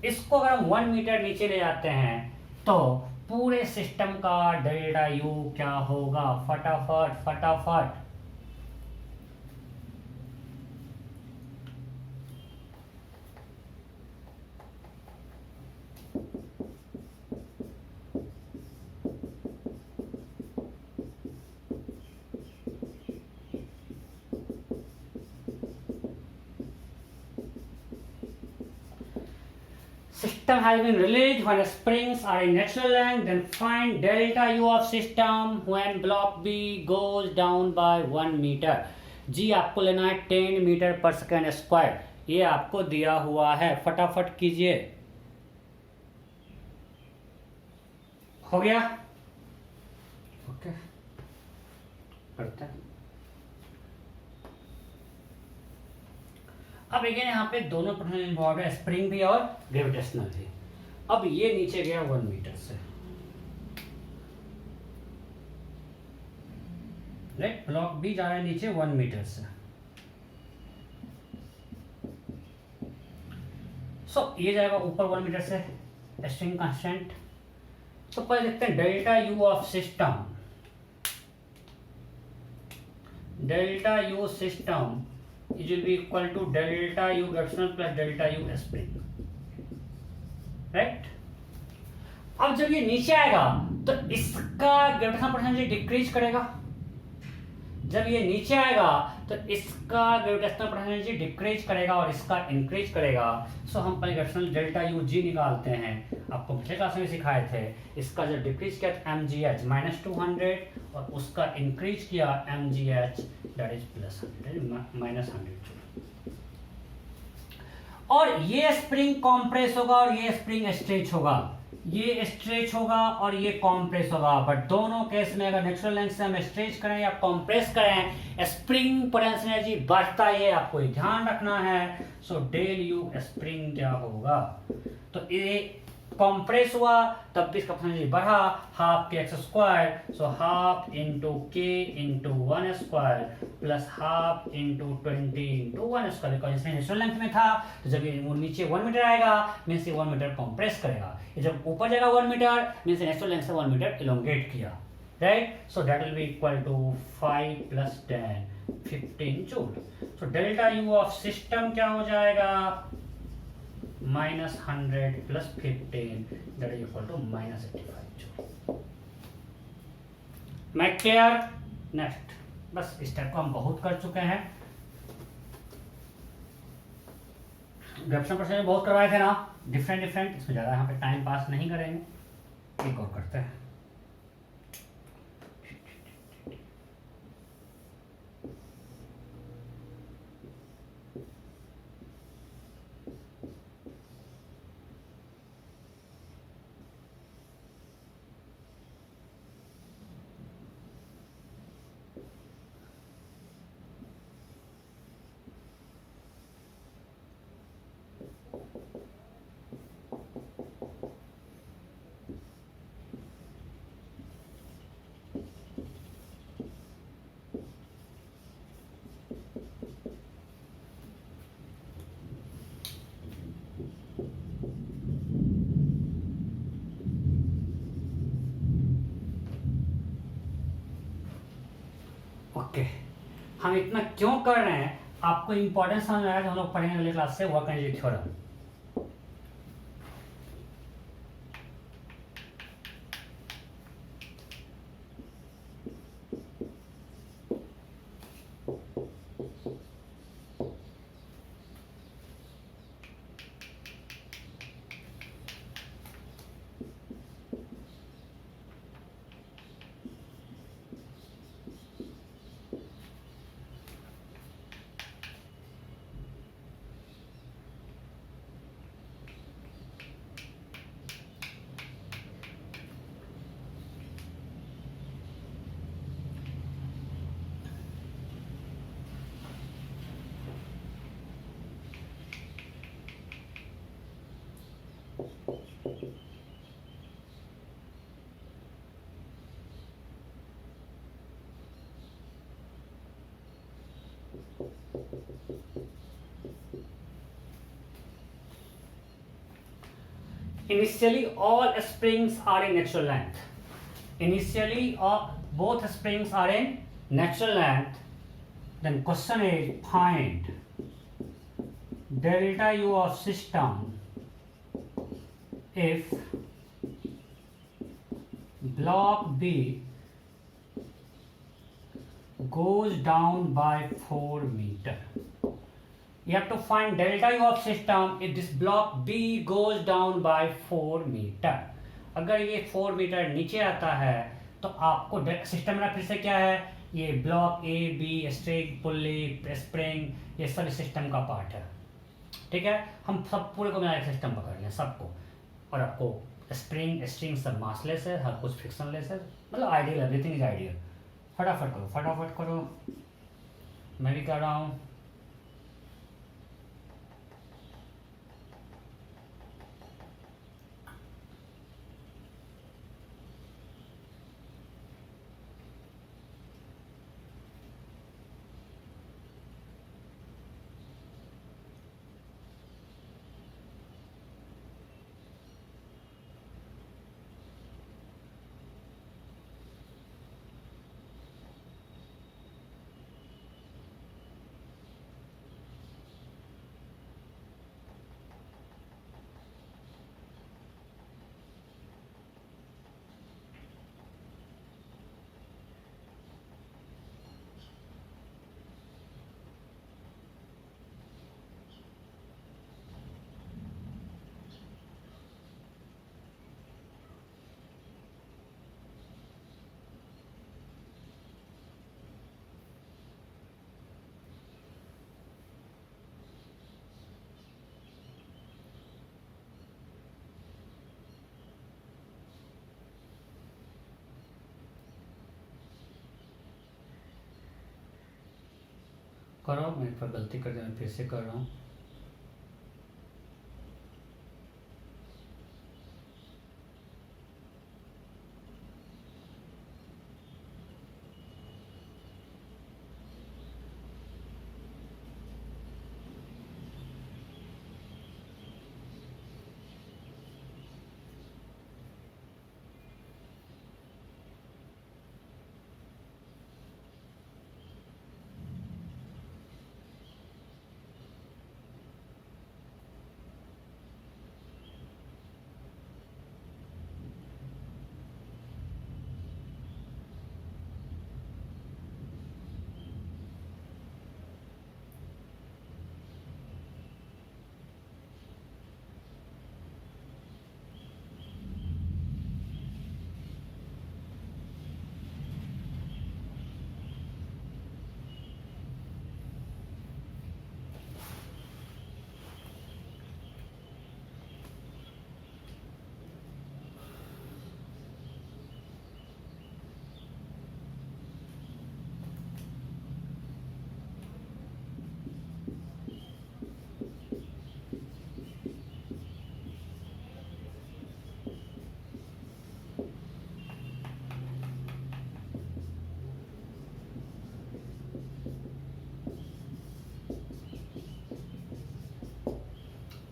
इसको अगर हम 1 मीटर नीचे ले जाते हैं तो पूरे सिस्टम का डेल्टा यू क्या होगा, फटाफट फटाफट। System has been released when springs are in natural length, then find delta u of system when block B goes down by 1 meter. जी आपको लेना है 10 मीटर पर सेकेंड स्क्वायर, ये आपको दिया हुआ है, फटाफट कीजिए। हो गया, ओके करते हैं। अब अगेन यहाँ पे दोनों पोटेंशियल इन्वॉल्व है, स्प्रिंग भी और ग्रेविटेशनल भी। अब ये नीचे गया 1 मीटर से, राइट, ब्लॉक भी जा रहा है नीचे 1 मीटर से। सो ये जाएगा ऊपर 1 मीटर से, स्ट्रिंग कांस्टेंट। तो पहले देखते हैं delta U of system, delta U system it will be equal to delta u gravitational plus delta u spring, right? अब जब ये नीचे आएगा तो इसका ग्रेविटेशनल पोटेंशियल डिक्रीज करेगा, जब ये नीचे आएगा तो इसका ग्रेविटेशनल पोटेंशियल डिक्रीज करेगा और इसका इंक्रीज करेगा। सो हम पहले ग्रेविटेशनल डेल्टा यू जी निकालते हैं, आपको पिछले क्लास में सिखाए थे। इसका जब डिक्रीज किया एम जी एच -200 और उसका इंक्रीज किया M G H that is +100 -100। और ये स्प्रिंग कॉम्प्रेस होगा और ये स्प्रिंग स्ट्रेच होगा, ये स्ट्रेच होगा और ये कॉम्प्रेस होगा। बट दोनों केस में अगर नेचुरल लेंथ से हम स्ट्रेच करें या कॉम्प्रेस करें, स्प्रिंग पोटेंशियल एनर्जी बढ़ता है, आपको ये ध्यान रखना है। सो डेल यू स्प्रिंग क्या होगा, तो ये कॉम्प्रेस हुआ तब भी इसका पोटेंशियल बढ़ा, half k x square, so half into k into 1 square plus half into 20 into 1 square. Because इसमें नेचुरल लेंथ में था, तो जब ये नीचे 1 मीटर आएगा मीन्स ये 1 मीटर कॉम्प्रेस करेगा, ये जब ऊपर जाएगा 1 मीटर मीन्स नेचुरल लेंथ से 1 मीटर इलोंगेट किया, right. So that will be equal to 5 + 10 15 joule. So delta U of system क्या हो जाएगा, -100 + 15 that is equal to -85 joule. मैं क्लियर, नेक्स्ट। बस इस टाइप को हम बहुत कर चुके हैं, ग्रेविटेशनल पोटेंशियल बहुत करवाए थे ना, डिफरेंट, इसमें ज़्यादा यहाँ पे टाइम पास नहीं करेंगे, एक और करते हैं। हम इतना क्यों कर रहे हैं, आपको इंपॉर्टेंस समझ में आया तो हम लोग पढ़ेंगे अगले क्लास से work energy theorem. Initially, all springs are in natural length. Initially, both springs are in natural length. Then question is find delta U of system if block B goes down by 4 meter. You have to find delta U of system if this block B goes down by 4 meter. अगर ये 4 metre नीचे आता है तो आपको system में फिर से क्या है, ये block A B string pulley spring ये सब सिस्टम का पार्ट है, ठीक है। हम सब पूरे को मिला सिस्टम पकड़ लें सबको, और आपको स्प्रिंग स्ट्रिंग सब मासलेस है, हर कुछ फ्रिक्शनलेस है, मतलब आइडियल, एवरीथिंग इज आइडियल। फटाफट करो, मैं भी कर रहा हूँ। करो, मैं एक बार गलती कर दी, मैं फिर से कर रहा हूँ।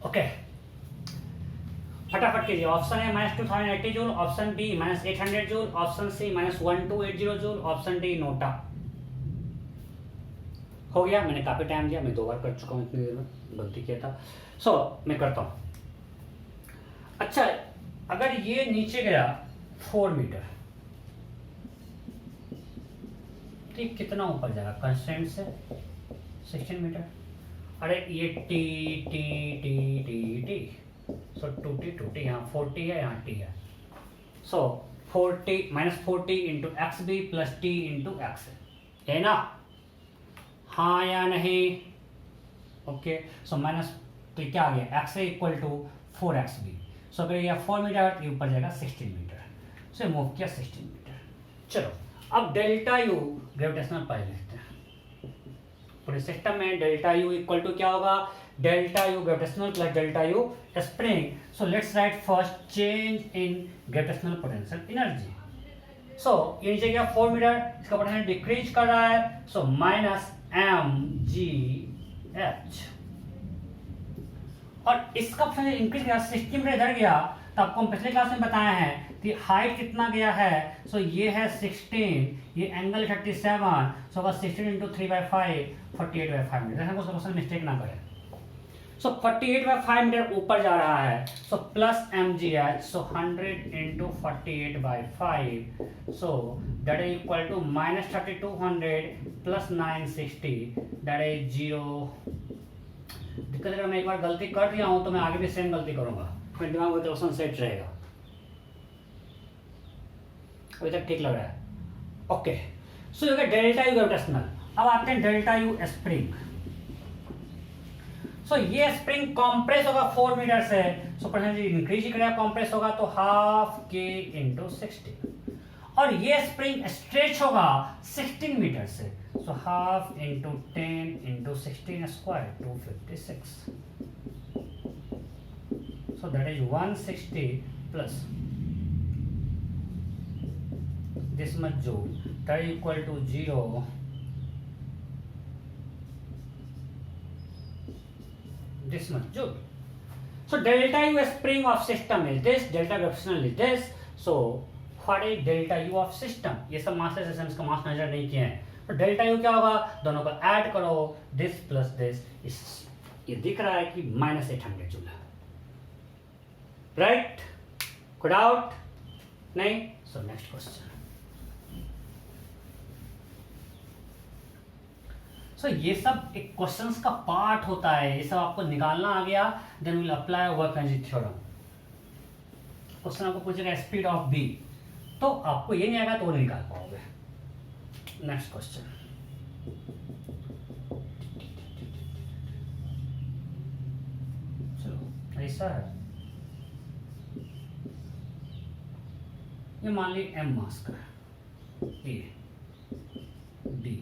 ओके, फटाफट कीजिए। Option A -2080 joule, option B -800 joule, option C -1280 joule, option D NOTA. हो गया, मैंने काफ़ी टाइम दिया, मैं 2 बार कर चुका हूँ, इतनी देर में गलती किया था। मैं करता हूँ। अच्छा, अगर ये नीचे गया 4 मीटर, तो ये कितना ऊपर जाएगा कंस्टेंट से? 16 मीटर। अरे ये T T T T T, so 2t यहाँ 40 है, यहाँ t है, so 40 -40 into X B plus T into X है ना? हाँ या नहीं? ओके, सो माइनस, तो क्या आ गया, X A equal to 4xb। So अगर ये 4 मीटर, ये ऊपर जाएगा 16 मीटर, सो मूव किया 16 मीटर। चलो, अब डेल्टा यू ग्रेविटेशनल पाई लिखते हैं। पूरे सिस्टम में डेल्टा यू इक्वल टू क्या होगा? Delta U gravitational plus delta U spring. So let's write first change in gravitational potential energy. सो ये नीचे गया 4 मीटर, इसका पोटेंशियल डिक्रीज कर रहा है, सो माइनस mgh, और इसका पोटेंशियल इंक्रीज गया 60 मीटर इधर गया, तो आपको हम पिछले क्लास में बताया है कि हाइट कितना गया है, सो ये है 16, ये एंगल 37, सो अगर 16 इंटू 3/5 48/5 मीटर। देखो क्वेश्चन मिस्टेक ना करें। सो 48/5 मीटर ऊपर जा रहा है, so plus mgh, so 100 into 48/5, so that is equal to minus 3200 plus 960, that is 0। दिक्कत अगर मैं एक बार गलती कर दिया हूं तो मैं आगे भी सेम गलती करूंगा, फिर दिमाग में क्वेश्चन सेट रहेगा। अभी तक ठीक लग रहा है? ओके, सो ये डेल्टा यू ग्रेविटेशनल। अब आते हैं डेल्टा यू स्प्रिंग। सो ये स्प्रिंग कॉम्प्रेस होगा 4 मीटर से, सो परसेंटेज इंक्रीज करेगा, कॉम्प्रेस होगा तो हाफ के इंटू 16, और ये स्प्रिंग स्ट्रेच होगा 16 मीटर से, सो half into 10 into 16 square 256, so that is 160 plus this much joule, that is equal to 0, this much joule. So delta U spring of system is this, delta gravitational is this. So what is delta U of system? ये सब मास systems का मास major नहीं किए हैं, तो delta U क्या होगा? दोनों को ऐड करो, दिस प्लस दिस, ये दिख रहा है कि -800 जूल है, राइट? कोई डाउट नहीं? So next question. सो ये सब एक क्वेश्चंस का पार्ट होता है, ये सब आपको निकालना आ गया, then will apply work energy theorem. Question आपको पूछेगा स्पीड ऑफ बी, तो आपको ये नहीं आएगा तो वो नहीं निकाल पाओगे। नेक्स्ट क्वेश्चन, चलो ऐसा है, ये मान ली m मास का ए डी,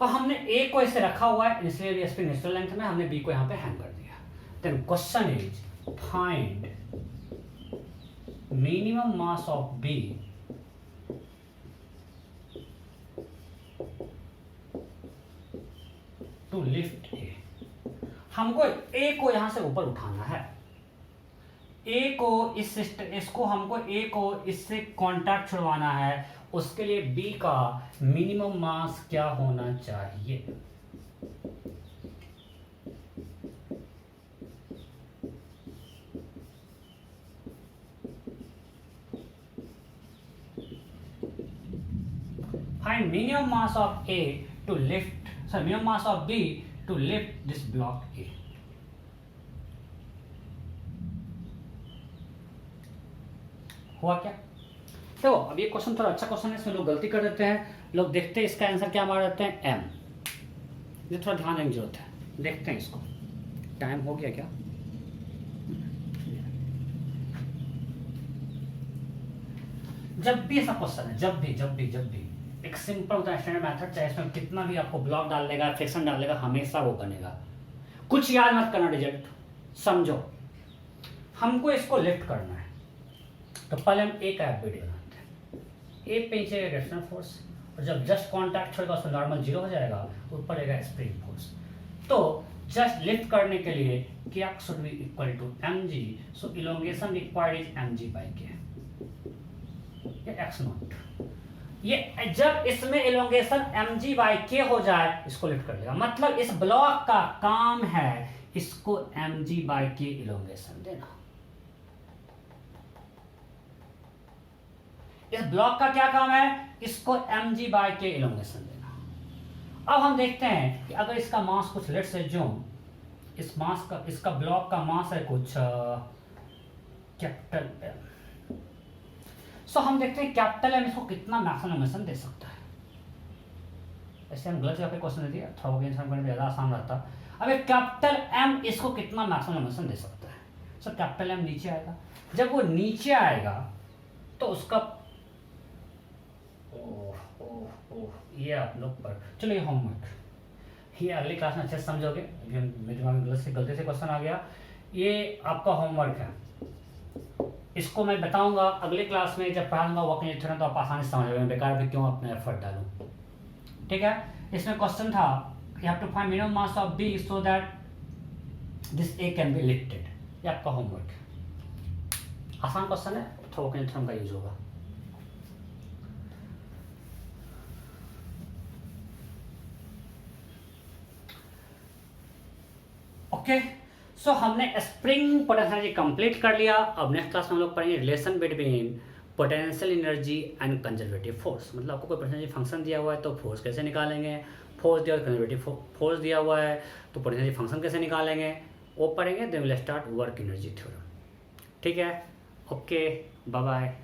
और हमने ए को ऐसे रखा हुआ है, इसलिए स्प्रिंग नेचुरल लेंथ में, हमने बी को यहाँ पे हैंग कर दिया। Then question is find minimum mass of B to lift A. हमको ए को यहां से ऊपर उठाना है, ए को इस सिस्टम, इसको हमको ए को इससे कांटेक्ट छुड़वाना है, उसके लिए बी का मिनिमम मास क्या होना चाहिए? Find minimum mass of A to lift, sorry, minimum mass of B to lift this block A. हुआ क्या? देखो, अब ये क्वेश्चन थोड़ा अच्छा क्वेश्चन है, इसमें लोग गलती कर देते हैं, लोग देखते हैं इसका आंसर क्या मार देते हैं m, ये थोड़ा ध्यान देने की जरूरत है। देखते हैं इसको, टाइम हो गया क्या? जब भी ऐसा क्वेश्चन है, जब भी एक सिंपल होता है स्टैंडर्ड मेथड, चाहे इसमें कितना भी आपको ब्लॉक डाल देगा, फ्रिक्शन डाल देगा, हमेशा वो बनेगा। कुछ याद मत करना, रिजल्ट समझो। हमको इसको लिफ्ट करना है, तो पहले हम ए का एफ बी डी बनाते हैं। ए पे नीचे एक्सटर्नल फोर्स, और जब जस्ट कॉन्टैक्ट छोड़ेगा उसमें नॉर्मल जीरो हो जाएगा, ऊपर रहेगा स्प्रिंग फोर्स। तो जस्ट लिफ्ट करने के लिए क्या should be equal to M G, so elongation required is M G by K, X naught. ये जब इसमें इलोंगेशन एम जी बाई के हो जाए, इसको लिफ्ट कर लेगा। मतलब इस ब्लॉक का काम है इसको एम जी बाई के इलोंगेशन देना। इस ब्लॉक का क्या काम है, इसको एम जी बाई के इलोंगेशन देना। अब हम देखते हैं कि अगर इसका मास कुछ लेट से जो इस मास का, इसका ब्लॉक का मास है कुछ कैपिटल एम, सो हम देखते हैं कैपिटल एम इसको कितना मैक्सिमम इलोंगेशन दे सकता है। ऐसे हम गलत जगह पे क्वेश्चन दे दिया, थोड़ा बहुत आंसर करने में ज़्यादा आसान रहता। अब एक कैपिटल एम इसको कितना मैक्सिमम इलोंगेशन दे सकता है। सो कैपिटल एम नीचे आएगा, जब वो नीचे आएगा तो उसका ये आप लोग पर, चलो ये होमवर्क, ये अगली क्लास में अच्छे से समझोगे। अभी मेरे दिमाग में गलती से क्वेश्चन आ गया, ये आपका होमवर्क है। इसको मैं बताऊंगा अगली क्लास में जब पढ़ाऊंगा वर्किंग थ्योरम, तो आप आसानी से समझ जाओगे, बेकार भी क्यों अपने एफर्ट डालूं। ठीक है, इसमें क्वेश्चन था you have to find minimum mass of B so that this A can be lifted. ये आपका होमवर्क है, आसान क्वेश्चन है, तो वर्किंग थ्योरम का यूज होगा। ओके, सो हमने स्प्रिंग पोटेंशियल एनर्जी कंप्लीट कर लिया। अब नेक्स्ट क्लास में हम लोग पढ़ेंगे relation between potential energy and conservative force. मतलब आपको कोई पोटेंशियल फंक्शन दिया हुआ है तो फोर्स कैसे निकालेंगे, फोर्स दिया हुआ है कंजर्वेटिव फोर्स दिया हुआ है तो पोटेंशियल फंक्शन कैसे निकालेंगे, वो पढ़ेंगे। Then will start work energy theorem. ठीक है, ओके, बाय बाय।